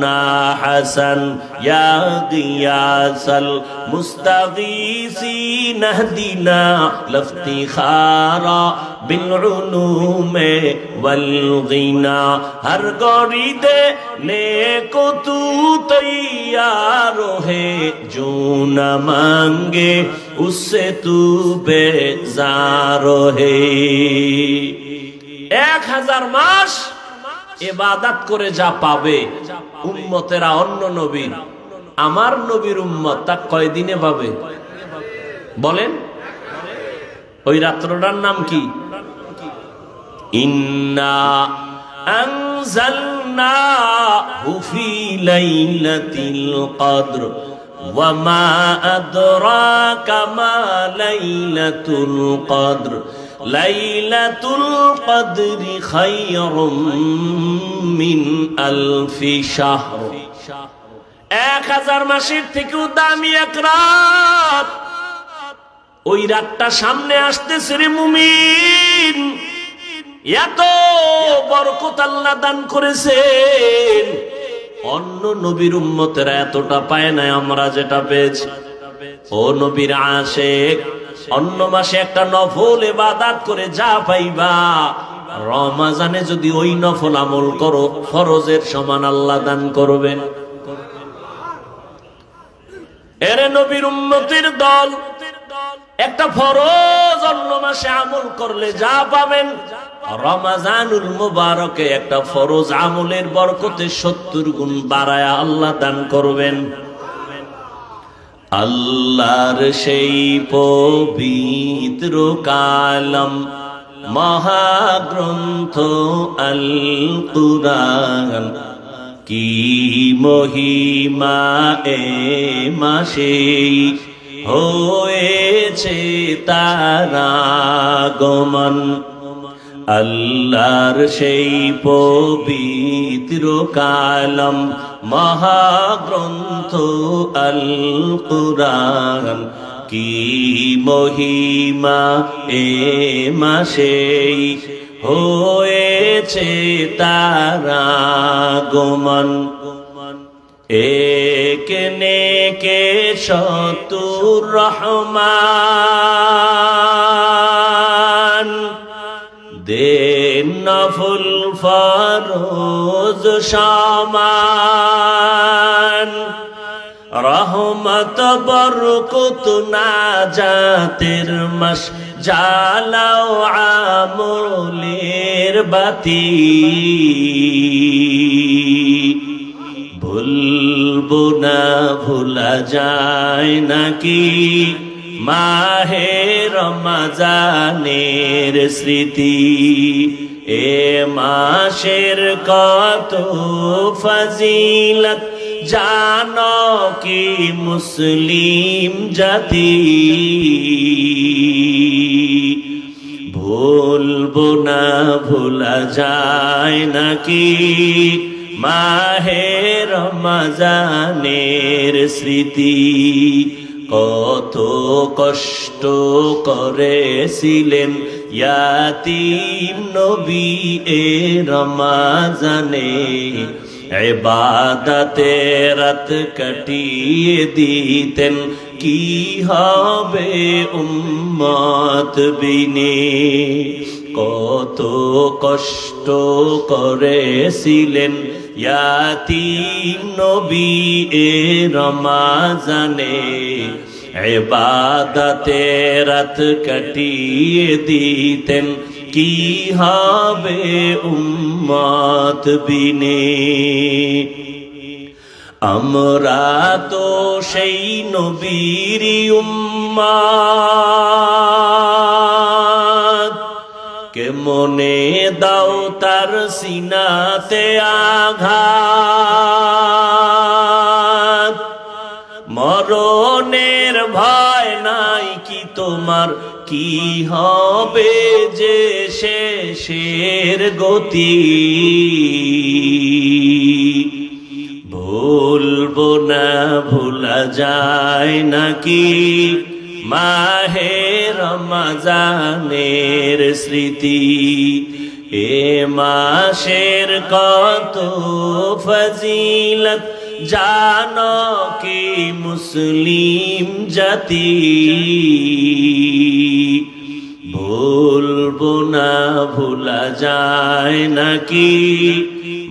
না হাসান, ইয়া গিয়াসাল মুস্তাগীসিন ইহদিনা লফতিখারা বিল উলুমে ওয়াল গিনা। হর গরি দে নেকো তু তৈয়ার হে, जो न मांगे उससे तू बेजार है। 1000 মাস ইবাদত করে যা পাবে উম্মতেরা অন্য নবীর, আমার নবীর উম্মত তা কয়দিনে পাবে বলেন? ওই রাত্রটার নাম কি? ইন্না আনজালনাহু ফি লাইলাতিল কদর ওয়া মা আদরাকা মা লাইলাতুল কদর, লাইলাতুল কদরি খায়রুম মিন আলফি শাহর। 1000 মাসের থেকেও দামি এক রাত। ওই রাতটা সামনে আসতেছে রে মুমিন, এত বরকত আল্লাহ দান করেছেন। অন্য নবীর উম্মতেরা এতটা পায় না আমরা যেটা পেয়েছি। ও নবীর আশিক, অন্য মাসে একটা নফল ইবাদত করে যা পাইবা, রমজানে যদি ওই নফল আমল করো, ফরজের সমান আল্লাহ দান করবেন। এরে নবীর উম্মতের দল, একটা ফরজ অন্য মাসে আমল করলে যা পাবেন, রমজানুল মুবারকে একটা ফরজ আমলের বরকতে 70 গুণ বাড়ায়া আল্লাহ দান করবেন। আল্লাহর সেই পবিত্র কালাম মহাগ্রন্থ আল কুরআন, কি মহিমা এ মাসেই হয়েছে তার আগমন। আল্লাহর সেই পবিত্র কালাম মহাগ্রন্থ আল কুরআন, কি মহিমা এ মাসেই হয়েছে তার আগমন। এক নেকে শতুর রহমান, দেন নফল ফরজ সমান। রহমত বরকত নাজাতের মাস, জ্বালাও আমলের বাতি। ভুলবো না ভোলা যায় নাকি মাহে রমজানের স্মৃতি। এ মাসের কত ফজিলত জানো কি মুসলিম জাতি। ভুলবো না ভোলা যায় নাকি মাহে রমজানের স্মৃতি। কত কষ্ট করেছিলেন ইয়াতীম নবী এ রমজানে, ইবাদতে রাত কাটিয়ে দিতেন, কি হবে উম্মত বিনে। কত কষ্ট করেছিলেন ইয়াতীম নবী এ রমজানে, ইবাদতে রাত কাটিয়ে দিতেন, কি হবে উম্মত বিনে। আমরা তো সেই নবীর উম্মত, কেমনে দাও তার সিনাতে আঘাত। মরণের ভয় নাই কি তোমার, কি হবে যে শেষের গতি। ভুলবো না ভোলা যায় নাকি মাহে রমজানের স্মৃতি। এ মাসের কত ফজিলত জানো কি মুসলিম জাতি। ভুলবো না ভোলা যায় নাকি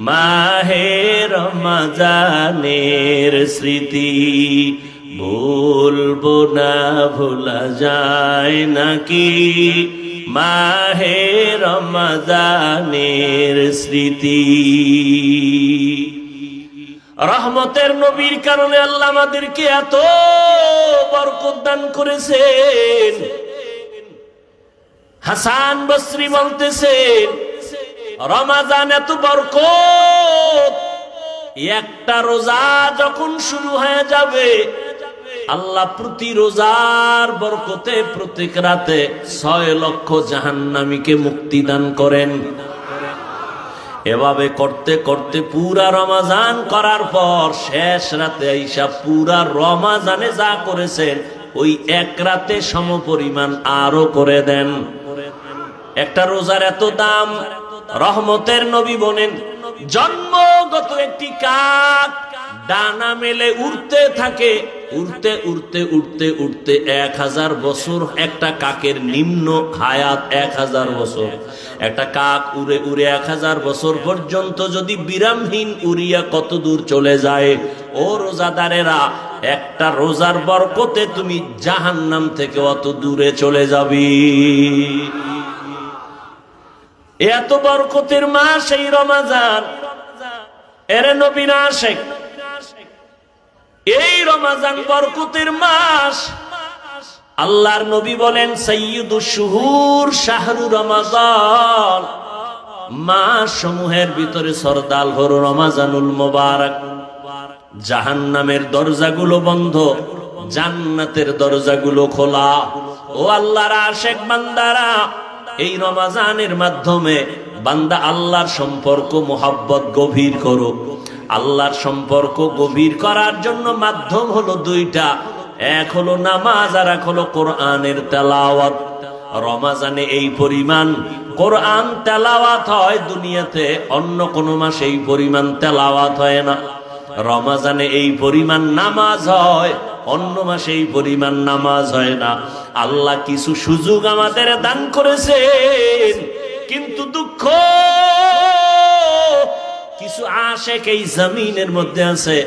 মাহে রমজানের স্মৃতি। ভুলবো না ভোলা যায় নাকি মাহে রমজানের স্মৃতি। রহমতের নবীর কারণে আল্লাহ আমাদেরকে এত বরকত দান করেছেন। হাসান বসরি বলতেছেন, রমজান এত বরকত, একটা রোজা যখন শুরু হয়ে যাবে আল্লাহ প্রতি রোজার বরকতে প্রত্যেক রাতে 6 লক্ষ জাহান্নামীকে মুক্তি দান করেন। এভাবে করতে করতে পুরা রমজান করার পর শেষ রাতে আইসা পুরা রমজানে যা করেছেন ওই এক রাতে সমপরিমাণ আরো করে দেন। একটা রোজার এত দাম। রহমতের নবী বলেন, জন্মগত একটি কাক ডানা মেলে উড়তে থাকে, উড়তে উড়তে উড়তে উড়তে 1000 বছর। একটা কাকের নিম্ন হায়াত 1000 বছর। একটা কাক উড়ে উড়ে 1000 বছর পর্যন্ত যদি বিরামহীন উড়িয়া কত দূর চলে যায়। ও রোজাদারেরা, একটা রোজার বরকতে তুমি জাহান্নাম থেকে অত দূরে চলে যাবি। এত বরকতের মাস এই রমজান। এরে নবীর আশিক, এই রমজান বরকতের মাস। আল্লাহর নবী বলেন, সাইয়্যিদুশ শুহুর শাহরু রমাদান। মাস সমূহের ভিতরে সরদাল হল রমাজানুল মোবারক। জাহান্নামের দরজাগুলো বন্ধ, জান্নাতের দরজাগুলো খোলা। ও আল্লাহর আশিক বান্দারা, এই রমাজানের মাধ্যমে বান্দা আল্লাহর সম্পর্ক মোহাব্বত গভীর করো। আল্লাহর সম্পর্ক গভীর করার জন্য মাধ্যম হলো দুইটা, এক হলো নামাজ আর এক হলো কোরআনের তেলাওয়াত। রমাজানে এই পরিমাণ কোরআন তেলাওয়াত হয়, দুনিয়াতে অন্য কোনো মাসে এই পরিমাণ তেলাওয়াত হয় না। রমাজানে এই পরিমাণ নামাজ হয়, অন্য মাসে এই পরিমাণ নামাজ হয় না। আল্লাহ কিছু সুযোগ আমাদের দান করেছেন, কিন্তু দুঃখ কিছু আশিক এই জমিনের মধ্যে আছে,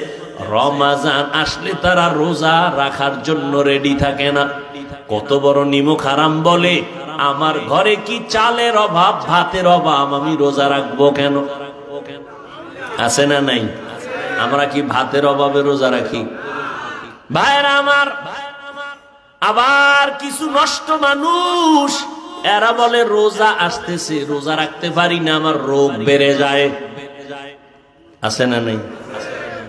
রমাজান আসলে তারা রোজা রাখার জন্য রেডি থাকে না। কত বড় নিমক হারাম বলে, আমার ঘরে কি চালের অভাব, ভাতের অভাব, আমি রোজা রাখবো কেন? আছে না নাই? আমরা কি ভাতের অভাবে রোজা রাখি? ভাইরা আমার, আবার কিছু নষ্ট মানুষ, এরা বলে রোজা আসতেছে, রোজা রাখতে পারি না, আমার রোগ বেড়ে যায়। আছে না নাই?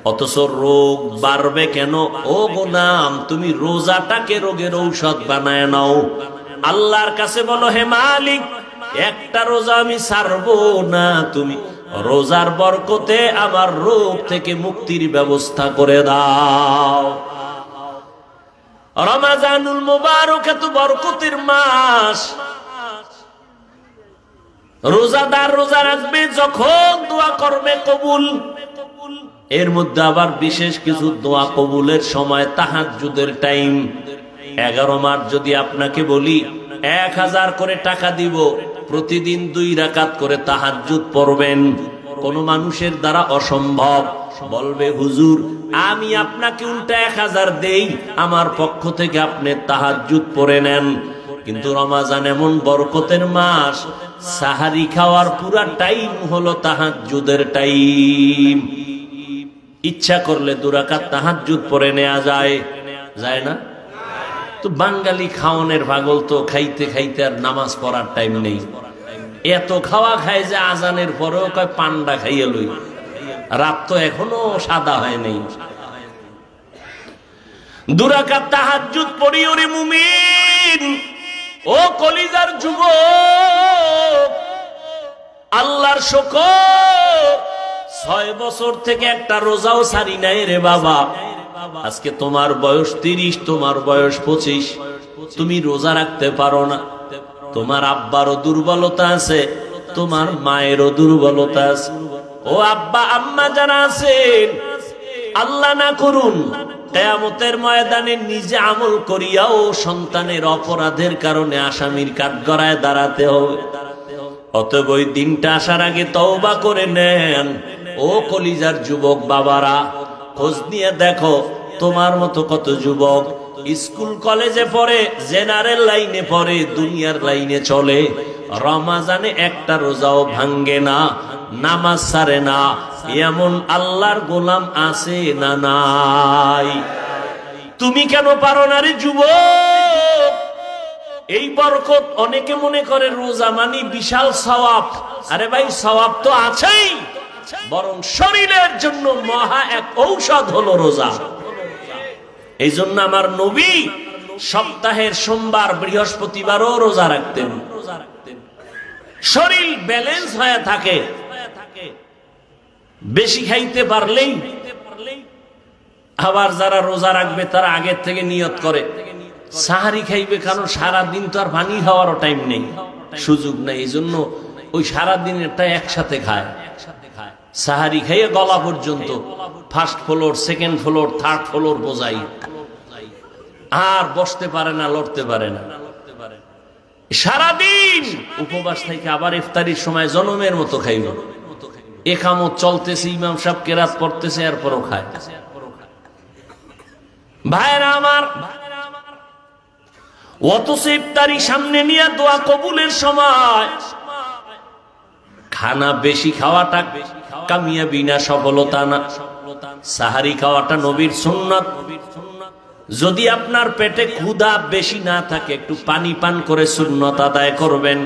অথচ রোগ বাড়বে কেন? ও গোলাম, তুমি রোজাটাকে রোগের ঔষধ বানায় নাও। আল্লাহর কাছে বলো, হে মালিক, একটা রোজা আমি ছাড়বো না, তুমি রোজার বরকতে আমার রোগ থেকে মুক্তির ব্যবস্থা করে দাও। রমাজানুল মুবারক এত বরকতের মাস। রোজাদার রোজা রাখবে, যখন দোয়া করবে কবুল। এর মধ্যে আবার বিশেষ কিছু দোয়া কবুলের সময় তাহাজ্জুদের টাইম। 11 মাস যদি আপনাকে বলি 1000 করে টাকা দিব, প্রতিদিন 2 রাকাত করে তাহাজ্জুদ পড়বেন, কোন মানুষের দ্বারা অসম্ভব। বলবে, হুজুর আমি আপনাকে উল্টা 1000 দেই, আমার পক্ষ থেকে আপনি তাহাজ্জুদ পড়ে নেন। কিন্তু রমাজান এমন বরকতের মাস, সাহারি খাওয়ার পুরা টাইম হলো তাহাজ্জুদের টাইম। ইচ্ছা করলে 2 রাকাত তাহাজ্জুদ পড়ে নেওয়া যায়, যায় না? তো বাঙালি খাওয়ানোর পাগল, তো খাইতে খাইতে আর নামাজ পড়ার টাইম নেই। এত খাওয়া খায় যে আজানের পরেও কয় পান্ডা খাইয়ে লই, রাত তো এখনো সাদা হয় নাই। 2 রাকাত তাহাজ্জুদ পড়ি ওরে মুমিন, ও কলিজার যুবক, আল্লাহর শুকর, 6 বছর থেকে একটা রোজাও ছাড়ি নাই রে বাবা। আজকে তোমার বয়স 30, তোমার বয়স 25, তুমি রোজা রাখতে পারো না। তোমার আব্বারও দুর্বলতা আছে, তোমার মায়েরও দুর্বলতা আছে। ও আব্বা আম্মা যারা আছেন, আল্লাহ না করুন কিয়ামতের ময়দানে নিজে আমল করিয়াও সন্তানের অপরাধের কারণে আসামির কাঠগড়ায় দাঁড়াতে হবে। অতএব ওই দিনটা আসার আগে তওবা করে নেন। ও কলিজার যুবক বাবারা, খোঁজ নিয়ে দেখো তোমার মতো কত যুবক স্কুল কলেজে পড়ে, জেনারেল লাইনে পড়ে, দুনিয়ার লাইনে চলে, রমাজানে একটা রোজাও ভাঙ্গে না, নামাজ ছাড়ে না। এমন আল্লাহর গোলাম আছে না নাই? তুমি কেন পারো না রে যুবক? এই বরকত, অনেকে মনে করে রোজা মানি বিশাল সওয়াব। আরে ভাই, সওয়াব তো আছেই, বরং শরীরের জন্য মহা এক ঔষধ হলো রোজা। এই জন্য আমার নবী সপ্তাহের সোমবার বৃহস্পতিবারও রোজা রাখতেন, শরীর ব্যালেন্স হয়ে থাকে। বেশি খাইতে পারলেই, আবার যারা রোজা রাখবে তারা আগের থেকে নিয়ত করে সাহারি খাইবে, কারণ সারাদিন তো আর পানি খাওয়ারও টাইম নেই, সুযোগ নেই। এই জন্য ওই সারাদিনেরটা একসাথে খায়, সাহারি খাইয়ে গলা পর্যন্ত, first floor, second floor, third floor বোঝাই, আর বসতে পারে না, লড়তে পারে না। সারাদিন উপবাস থেকে আবার ইফতারির সময় জনমের মতো খাইব। একামত চলতেছে, ইমাম সাহেব কেরাত পড়তেছে, এরপরও খায়। ভাইরা আমার, অথচ ইফতারি সামনে নিয়ে দোয়া কবুলের সময় খানা বেশি খাওয়াটা কামিয়াবি না, সফলতা না। সাহারি খাওয়াটা নবীর সুন্নাত। যদি আপনার পেটে ক্ষুধা বেশি না থাকে, একটু পানি পান করে সুন্নত আদায় করবেন।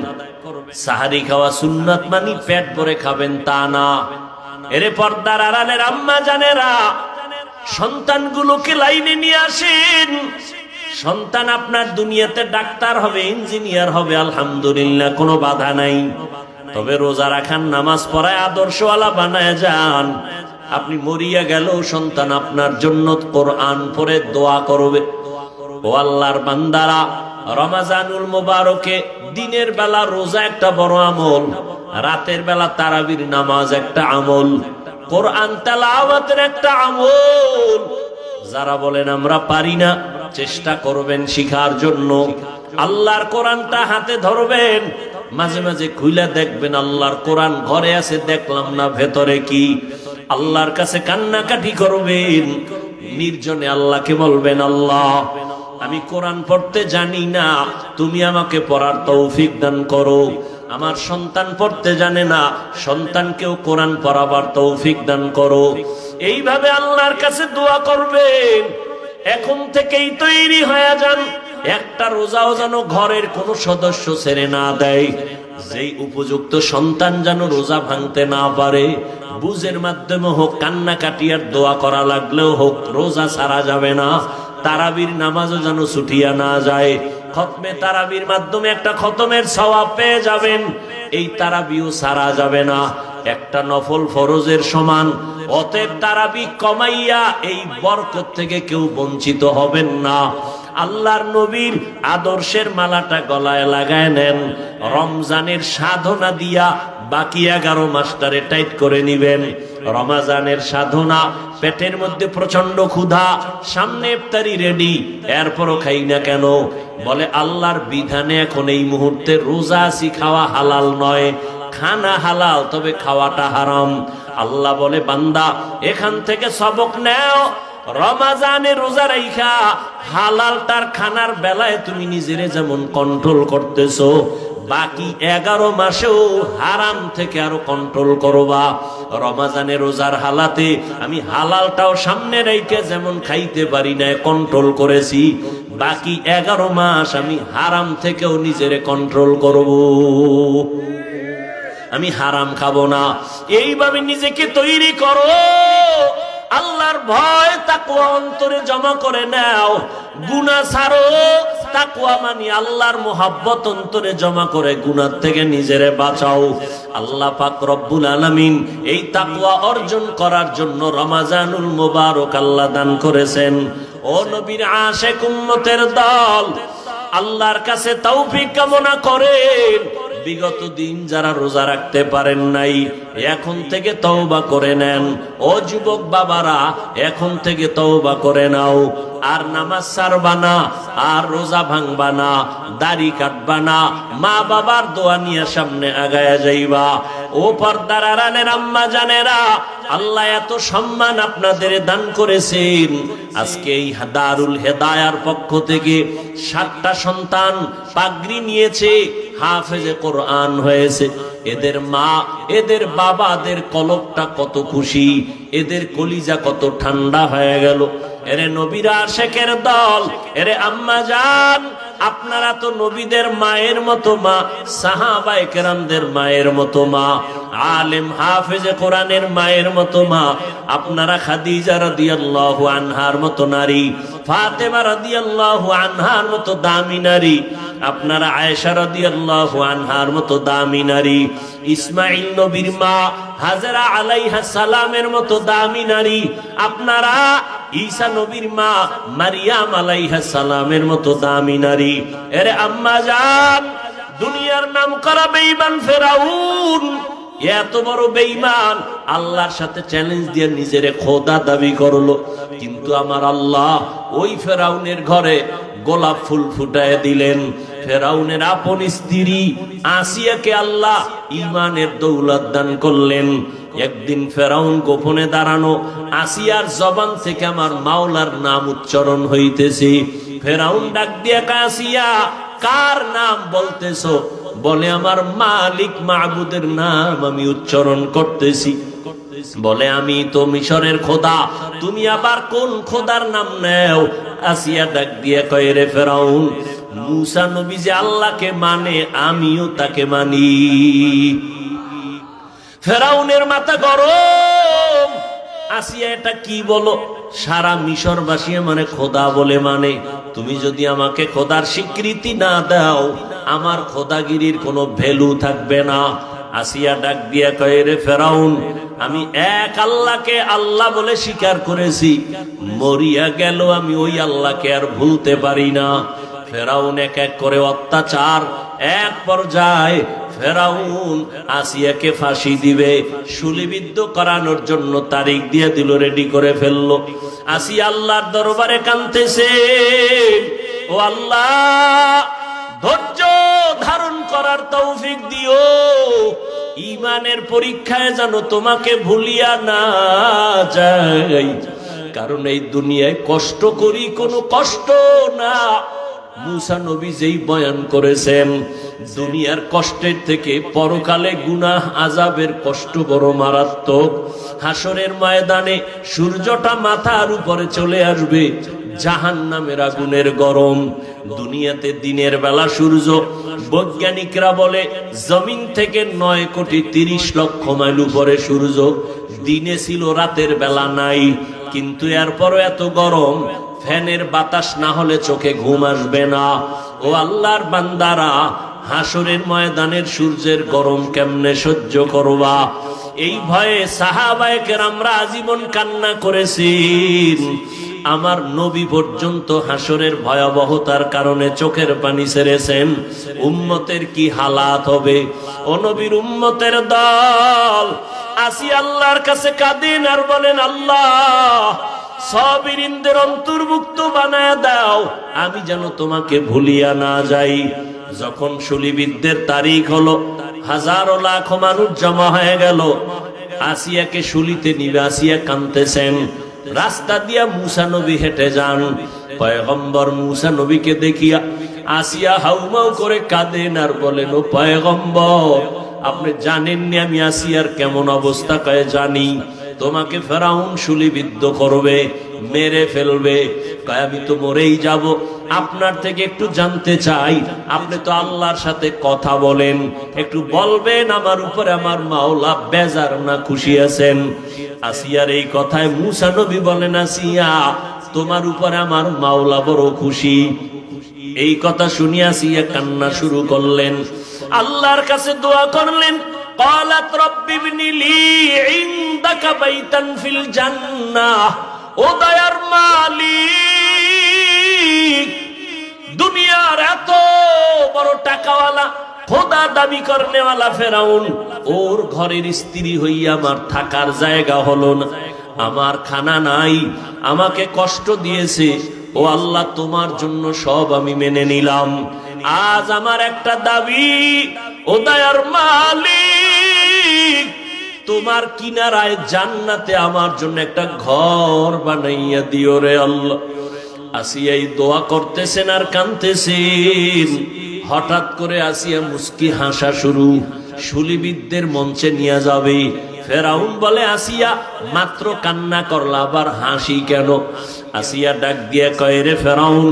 সাহারি খাওয়া সুন্নাত মানি পেট ভরে খাবেন তা না। এরে পর্দার আড়ালের আম্মা জানেরা, সন্তানগুলোকে লাইনে নিয়ে আসেন। সন্তান আপনার দুনিয়াতে ডাক্তার হবে, ইঞ্জিনিয়ার হবে, আলহামদুলিল্লাহ, কোনো বাধা নাই। তবে রোজা রাখান, নামাজ পড়ায় আদর্শওয়ালা বানায় যান। আপনি মরিয়া গেলেও সন্তান আপনার জন্য কোরআন পড়ে দোয়া করবে। ও আল্লাহর বান্দারা, রমাজানুল মুবারকে দিনের বেলা রোজা একটা বড় আমল, রাতের বেলা তারাবির নামাজ একটা আমল, কোরআন তেলাওয়াতের একটা আমল। যারা বলেন আমরা পারি না, চেষ্টা করবেন শিখার জন্য। আল্লাহর কোরআনটা হাতে ধরবেন, মাঝে মাঝে খুলে দেখবেন আল্লাহর কোরআন ঘরে আছে, দেখলাম না ভেতরে কি। আল্লাহর কাছে কান্নাকাটি করবেন, নির্জনে আল্লাহকে বলবেন, আল্লাহ আমি কোরআন পড়তে জানি না, তুমি আমাকে পড়ার তৌফিক দান করো। আমার সন্তান পড়তে জানে না, সন্তানকেও কোরআন পড়াবার তৌফিক দান করো। এইভাবে আল্লাহর কাছে দোয়া করবেন। এখন থেকেই তৈরি হয়ে যান, একটা রোজাও যেন ঘরের কোনো সদস্য ছেড়ে না দেয়। যেই উপযুক্ত সন্তান যেন রোজা ভাঙতে না পারে, বুঝের মাধ্যমে হোক, কান্নাকাটি আর দোয়া করা লাগলেও হোক, রোজা ছাড়া যাবে না। তারাবির নামাজও যেন ছুটিয়া না যায়। খতমে তারাবির মাধ্যমে একটা খতমের সওয়াব পেয়ে যাবেন। এই তারাবিও ছাড়া যাবে না, একটা নফল ফরজের সমান। অতএব তারাবি কমাইয়া এই বরকত থেকে কেউ বঞ্চিত হবেন না। আল্লাহর নবীর আদর্শের মালাটা গলায় লাগায় নেন। রমজানের সাধনা দিয়া বাকি 11 মাসটারে টাইট করে নিবেন। রমজানের সাধনা, পেটের মধ্যে প্রচন্ড ক্ষুধা, সামনে ইফতারি রেডি, এরপরও খাই না কেন? বলে আল্লাহর বিধানে এখন এই মুহূর্তে রোজা আছি, খাওয়া হালাল নয়। খানা হালাল, তবে খাওয়াটা হারাম। আল্লাহ বলে, বান্দা এখান থেকে সবক নেও। রমজানে রোজা রাইখা হালালটার খানার বেলায় তুমি নিজেরে যেমন কন্ট্রোল করতেছো, বাকি 11 মাসেও হারাম থেকে আরো কন্ট্রোল করবা। রমজানে রোজার হালাতে আমি হালালটাও সামনে রেখে যেমন খাইতে পারি না, কন্ট্রোল করেছি, বাকি 11 মাস আমি হারাম থেকেও নিজেরে কন্ট্রোল করব। আমি হারাম খাবো না। এইভাবে নিজেকে তৈরি করো। আল্লাহর ভয় তাকওয়া অন্তরে জমা করে নাও। গুনাহ ছাড়ো, তাকওয়া মানে আল্লাহর মোহাব্বত অন্তরে জমা করে গুনাহ থেকে নিজেরে বাঁচাও। আল্লাহ পাক রব্বুল আলামিন এই তাকওয়া অর্জন করার জন্য রমজানুল মুবারক আল্লাহ দান করেছেন। ও নবীর আশিক উম্মতের দল, আল্লাহর কাছে তৌফিক কামনা করেন। বিগত দিন যারা রোজা রাখতে পারেন নাই, এখন থেকে তওবা করে নেন। ও যুবক বাবারা, এখন থেকে তওবা করে নাও। আর নামাজ ছাড়বা না, আর রোজা ভাঙবা না, দাড়ি কাটবা না, মা বাবার দোয়া নিয়ে সামনে আগায়া যাইবা। ও পর্দার আড়ালের আম্মা জানেরা, আল্লাহ এত সম্মান আপনাদের দান করেছেন। আজকে এই দারুল হেদায়ার পক্ষ থেকে 7টা সন্তান পাগড়ি নিয়েছে, হাফেজে কোরআন হয়েছে। এদের মা, এদের বাবাদের কলবটা কত খুশি, এদের কলিজা কত ঠান্ডা হয়ে গেল। এরে নবীর আশিকের দল, এরে আম্মা জান, আপনারা তো নবীদের মায়ের মতো মা, সাহাবায়ে কেরামদের মায়ের মতো মা, আলেম হাফেজে কোরআনের মায়ের মতো মা। আপনারা খাদিজা রাদিয়াল্লাহু আনহার মতো নারী, ফাতেমা রাদিয়াল্লাহু আনহার মতো দামি নারী, আপনারা আয়েশা রাদিয়াল্লাহু আনহার মতো দামি নারী, ইসমাইল নবীর মা হাজেরা আলাইহিস সালামের মতো দামি নারী, আপনারা ঈসা নবীর মা মারিয়াম আলাইহিস সালামের মতো দামি নারী। এরে আম্মা জান, দুনিয়ার নাম করা বেঈমান ফেরাউন এত বড় বেঈমান, আল্লাহর সাথে চ্যালেঞ্জ দিয়ে নিজেরে খোদা দাবি করলো। কিন্তু আমার আল্লাহ ওই ফেরাউনের ঘরে গোলাপ ফুল ফুটায় দিলেন। ফেরাউনের আপন স্ত্রী আসিয়াকে আল্লাহ ঈমানের দৌলত দান করলেন। একদিন ফেরাউন গোপনে দাঁড়ানো, আসিয়ার জবান থেকে আমার মাওলার নাম উচ্চারণ হইতেছে। ফেরাউন ডাক দিয়ে, আসিয়া কার নাম বলতেছো? বলে, আমার মালিক মাবুদের নাম আমি উচ্চারণ করতেছি। বলে, আমি তো মিশরের খোদা, তুমি আবার কোন খোদার নাম নেও? আসিয়া ডাক দিয়ে কয়, রে ফেরাউন, মুসা নবী যে আল্লাহকে মানে আমিও তাকে মানি। ফেরাউনের মাথা গরম। আসিয়া এটা কি বলো? সারা মিশরবাসী মানে খোদা বলে মানে, তুমি যদি আমাকে খোদার স্বীকৃতি না দাও আমার খোদাগিরির কোনো ভ্যালু থাকবে না। আসিয়া ডাক দিয়া কয়, রে ফেরাউন, আমি এক আল্লাহকে আল্লাহ বলে স্বীকার করেছি, মরিয়া গেল আমি ওই আল্লাহকে আর ভুলতে পারি না। ফেরাউন এক এক করে অত্যাচার, এক পর্যায়ে ফেরাউন আসিয়াকে ফাঁসি দিবে, শুলিবিদ্ধ করানোর জন্য তারিখ দিয়ে দিল, রেডি করে ফেললো। আসিয়া আল্লাহর দরবারে কাঁদতেছে, ও আল্লাহ, ধৈর্য ধারণ করার তৌফিক দিও, ঈমানের পরীক্ষায় যেন তোমাকে ভুলিয়া না যাই, কারণ এই দুনিয়ায় কষ্ট করি কোনো কষ্ট না। মুসা নবী যেই বয়ান করেছেন, দুনিয়ার কষ্টের থেকে পরকালে গুনাহ আযাবের কষ্ট বড় মারাত্মক। হাসরের ময়দানে সূর্যটা মাথার উপরে চলে আসবে, জাহান্নামের আগুনের গরম। দুনিয়াতে দিনের বেলা সূর্য, বৈজ্ঞানিকরা বলে জমিন থেকে 9,30,00,000 মাইল উপরে সূর্য, দিনে ছিল, রাতের বেলা নাই, কিন্তু এরপরও এত গরম, ফ্যানের বাতাস না হলে চোখে ঘুম আসবে না। ও আল্লাহর বান্দারা, হাসরের ময়দানের সূর্যের গরম কেমনে সহ্য করবা? এই ভয়ে সাহাবায়ে কেরামরা আজীবন কান্না করেছেন। আমার নবী পর্যন্ত হাসরের ভয়াবহতার কারণে চোখের পানি ছেড়েছেন। উম্মতের কি হালাত হবে? ও নবীর উম্মতের দল আসি আল্লাহর কাছে কাঁদেন আর বলেন, আল্লাহ, সাবিরিনদের অন্তর্ভুক্ত বানায় দাও, আমি যেন তোমাকে ভুলিয়া না যাই। যখন শুলিবিদ্ধের তারিখ হলো, হাজারো লাখ মানুষ জমা হয়ে গেল, আসিয়াকে শুলিতে নিবে। আসিয়া কাঁদতেছেন। রাস্তা দিয়া মুসা নবী হেঁটে যান। পয়গম্বর মুসা নবীকে দেখিয়া আসিয়া হাউমাউ করে কাঁদেন আর বলেন, ও পয়গম্বর, আপনি জানেননি আমি আসিয়ার কেমন অবস্থা? কয়ে, জানি। তোমাকে ফেরাউন শুলিবিদ্ধ করবে, মেরে ফেলবে। কয়, আমি তো মরেই যাব। আপনার থেকে একটু জানতে চাই, আপনি তো আল্লাহর সাথে কথা বলেন, একটু বলবেন আমার উপরে আমার মাওলা বেজার না খুশি আছেন? আসিয়ার এই কথায় মুসা নবী বলেন, আসিয়া, তোমার উপরে আমার মাওলা বড় খুশি। এই কথা শুনিয়া আসিয়া কান্না শুরু করলেন, আল্লাহর কাছে দোয়া করলেন। قالت رب ابن لي عندك بيتا في الجنة। ও দয়ার মালিক, দুনিয়ার এত বড় টাকাওয়ালা খোদা দাবি করনেওয়ালা ফেরাউন, ওর ঘরের স্ত্রী হইয়া আমার থাকার জায়গা হলো না, আমার খানা নাই, আমাকে কষ্ট দিয়েছে। ও আল্লাহ, তোমার জন্য সব আমি মেনে নিলাম। আজ আমার একটা দাবি, ও দয়ার মালিক, তোমার কিনারায় জান্নাতে আমার জন্য একটা ঘর বানাইয়া দিও রে আল্লাহ। আসিয়া এই দোয়া করতেছেন আর কাঁদতেছেন। হঠাৎ করে আসিয়া মুস্কি হাসা শুরু, শুলিবিদদের মঞ্চে নিয়ে যাবে। ফেরাউন বলে, আসিয়া, মাত্র কান্না করলা, আবার হাসি কেন? আসিয়া ডাক দিয়ে কয়, রে ফেরাউন,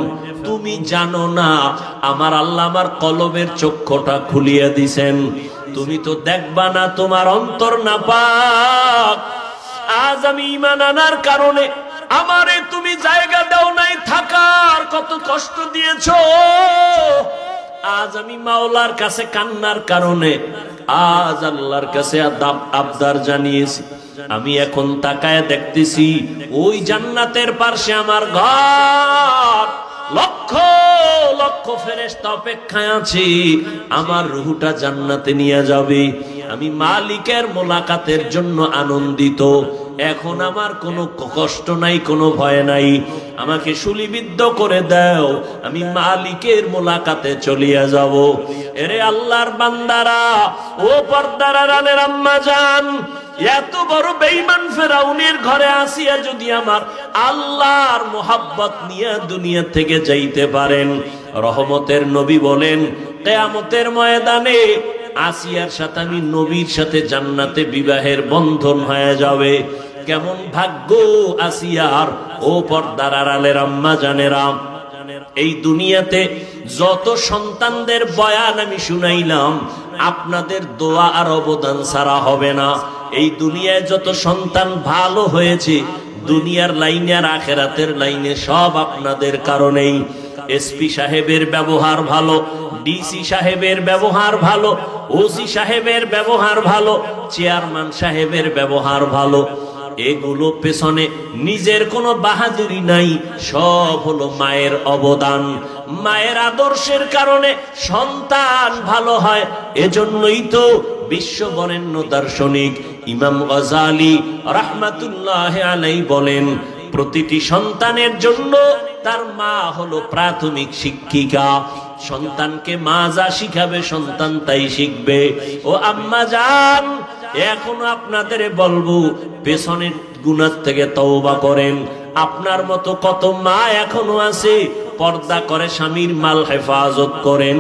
তুমি জানো না আমার আল্লাহ আমার কলবের চক্ষুটা খুলিয়া দিছেন, তুমি তো দেখবা না, তোমার অন্তর না পাক। আজ আমি ঈমান আনার কারণে আমারে তুমি জায়গা দাও নাই থাকার, কত কষ্ট দিয়েছো। আজ আমি মাওলার কাছে কান্নার কারণে আজ আল্লাহর কাছে আবদার জানিয়েছি। আমি এখন তাকায় দেখতেছি ওই জান্নাতের পাশে আমার ঘর, লক্ষ লক্ষ ফেরেশতা অপেক্ষায় আছে, আমার রূহটা জান্নাতে নিয়ে যাবে। আমি মালিকের মোলাকাতের জন্য আনন্দিত। এখন আমার কোনো কষ্ট নাই, কোনো ভয় নাই। আমাকে শুলিবিদ্ধ করে দাও, আমি মালিকের মোলাকাতে চলিয়া যাব। এরে আল্লাহর বান্দারা, ও পর্দার আড়ালের আম্মা জান, এত বড় বেঈমান ফেরাউনের ঘরে আসিয়া যদি আমার আল্লাহর মোহাব্বত নিয়ে দুনিয়া থেকে যাইতে পারেন, রহমতের নবী বলেন কিয়ামতের ময়দানে আসিয়ার সাথে আমি নবীর সাথে জান্নাতে বিবাহের বন্ধন হয়ে যাবে। কেমন ভাগ্য আসিয়ার, ও পর্দার আড়ালের আম্মা জানেরা। এই দুনিয়াতে যত সন্তানদের বয়ান আমি শুনাইলাম, আপনাদের দোয়া আর অবদান ছাড়া হবে না। এই দুনিয়ায় যত সন্তান ভালো হয়েছে, দুনিয়ার লাইনে আর আখেরাতের লাইনে সব আপনাদের কারণেই। এসপি সাহেবের ব্যবহার ভালো, ডিসি সাহেবের ব্যবহার ভালো, ওসি সাহেবের ব্যবহার ভালো, চেয়ারম্যান সাহেবের ব্যবহার ভালো, এগুলো পেছনে নিজের কোনো বাহাদুরি নাই, সব হলো মায়ের অবদান। মায়ের আদর্শের কারণে সন্তান ভালো হয়। এজন্যই তো বিশ্ব বরেণ্য দার্শনিক ইমাম গজালি রাহমাতুল্লাহ আলাইহি বলেন, প্রতিটি সন্তানের জন্য তার মা হলো প্রাথমিক শিক্ষিকা। সন্তানকে মা যা শিখাবে সন্তান তাই শিখবে। ও আম্মা জান, এখনো আপনাদের বলবো, পেছনের গুনাহ থেকে তওবা করেন। আপনার মতো কত মা এখনো আছে, পর্দা করে স্বামীর মাল হেফাজত করেন,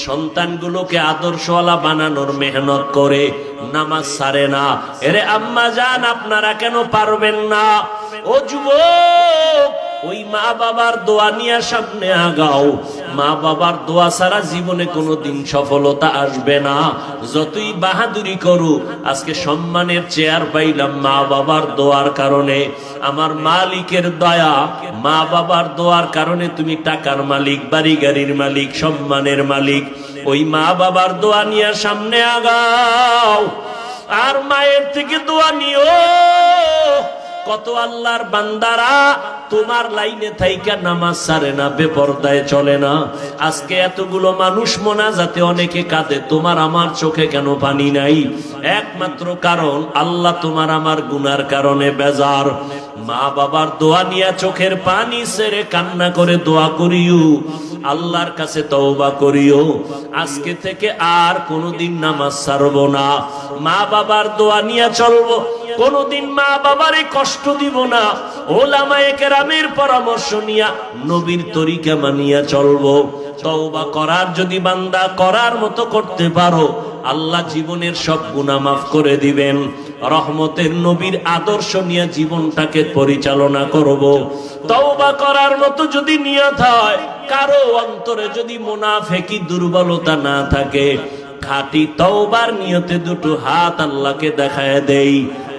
সন্তানগুলোকে আদর্শওয়ালা বানানোর মেহনত করে, নামাজ ছাড়ে না। এরে আম্মা জান, আপনারা কেন পারবেন না? ও যুবক, ওই মা বাবার দোয়া নিয়ে সামনে আগাও। মা বাবার দোয়া ছাড়া জীবনে কোনোদিন সফলতা আসবে না। যতই বাহাদুরি করো, আজকে সম্মানের চেয়ার পাইলাম মা বাবার দোয়ার কারণে। আমার মালিকের দয়া, মা বাবার দোয়ার কারণে তুমি টাকার মালিক, বাড়ি গাড়ির মালিক, সম্মানের মালিক। ওই মা বাবার দোয়া নিয়ে সামনে আগাও, আর মায়ের থেকে দোয়া নিও। কত আল্লাহর বান্দারা তোমার লাইনে থাইকা নামাজ ছাড়ে না, বেপরদায় চলে না। আজকে এতগুলো মানুষ মোনাজাতে অনেকে কাঁদে, তোমার আমার চোখে কেন পানি নাই? একমাত্র কারণ আল্লাহ তোমার আমার গুনার কারণে বেজার। মা বাবার দোয়া নিয়ে চোখের পানি ছেড়ে কান্না করে দোয়া করিও, আল্লাহর কাছে তওবা করিও, আজকে থেকে আর কোনোদিন নামাজ ছাড়বো না, মা বাবার দোয়া নিয়ে চলবো, কোনোদিন মা বাবারে কষ্ট দিব না, ওলামায়ে কেরামের পরামর্শ নিয়া নবীর তরিকা মানিয়া চলবো। তওবা করার যদি বান্দা করার মতো করতে পারো, আল্লাহ জীবনের সব গুনাহ মাফ করে দিবেন। রহমতের নবীর আদর্শ নিয়ে জীবনটাকে পরিচালনা করব। তওবা করার মতো যদি নিয়ত হয়, কারো অন্তরে যদি মুনাফিকি দুর্বলতা না থাকে, খাঁটি তওবার নিয়তে দুটো হাত আল্লাহকে দেখায় দেই,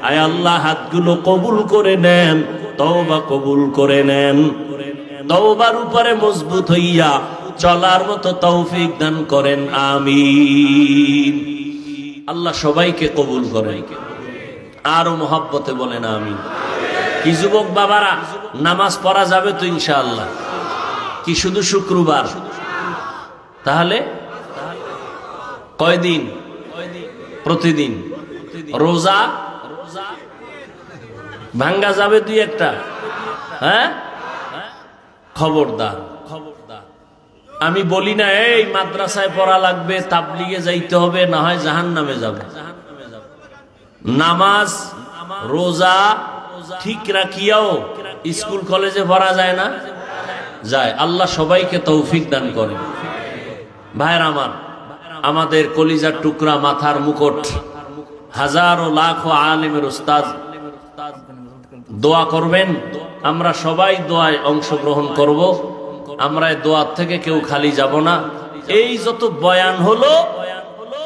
আয় আল্লাহ হাতগুলো কবুল করে নেন, তওবা কবুল করে নেন। তওবার উপরে মজবুত হইয়া চলার মতো তৌফিক দান করেন, আমিন। আল্লাহ সবাইকে কবুল করেন। আরো মহব্বতে বলেন আমিন। কি যুবক বাবারা, নামাজ পড়া যাবে তো ইনশাআল্লাহ? কি শুধু শুক্রবার? তাহলে কয়দিন? প্রতিদিন। রোজা ভাঙ্গা যাবে দুই একটা? হ্যাঁ, খবরদার। আমি বলি না এই মাদ্রাসায় পড়া লাগবে, তাবলিগে যাইতে হবে, না হয় জাহান্নামে যাবে। নামাজ রোজা ঠিক রাখিয়াও স্কুল কলেজে পড়া যায় না? যায়। আল্লাহ সবাইকে তৌফিক দান করেন। ভাইয়ের আমার, আমাদের কলিজার টুকরা, মাথার মুকুট, হাজারো লাখো আলেমের উস্তাদ দোয়া করবেন। আমরা সবাই দোয়ায় অংশগ্রহণ করব। আমরা দোয়া থেকে কেউ খালি যাব না। এই যত বয়ান হলো,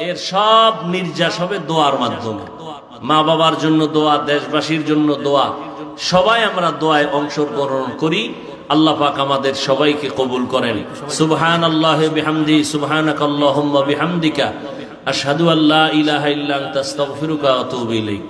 এর সব নির্যাস হবে দোয়ার মাধ্যমে। মা বাবার জন্য দোয়া, দেশবাসীর জন্য দোয়া, সবাই আমরা দোয়ায় অংশগ্রহণ করি। আল্লাহ পাক আমাদের সবাইকে কবুল করেন। সুবহানাল্লাহি বিহামদি, সুবহানাকাল্লাহুম্মা বিহামদিকা, আশহাদু আল্লা ইলাহা ইল্লা আনতা আস্তাগফিরুকা ওয়া আতুবু ইলাইক।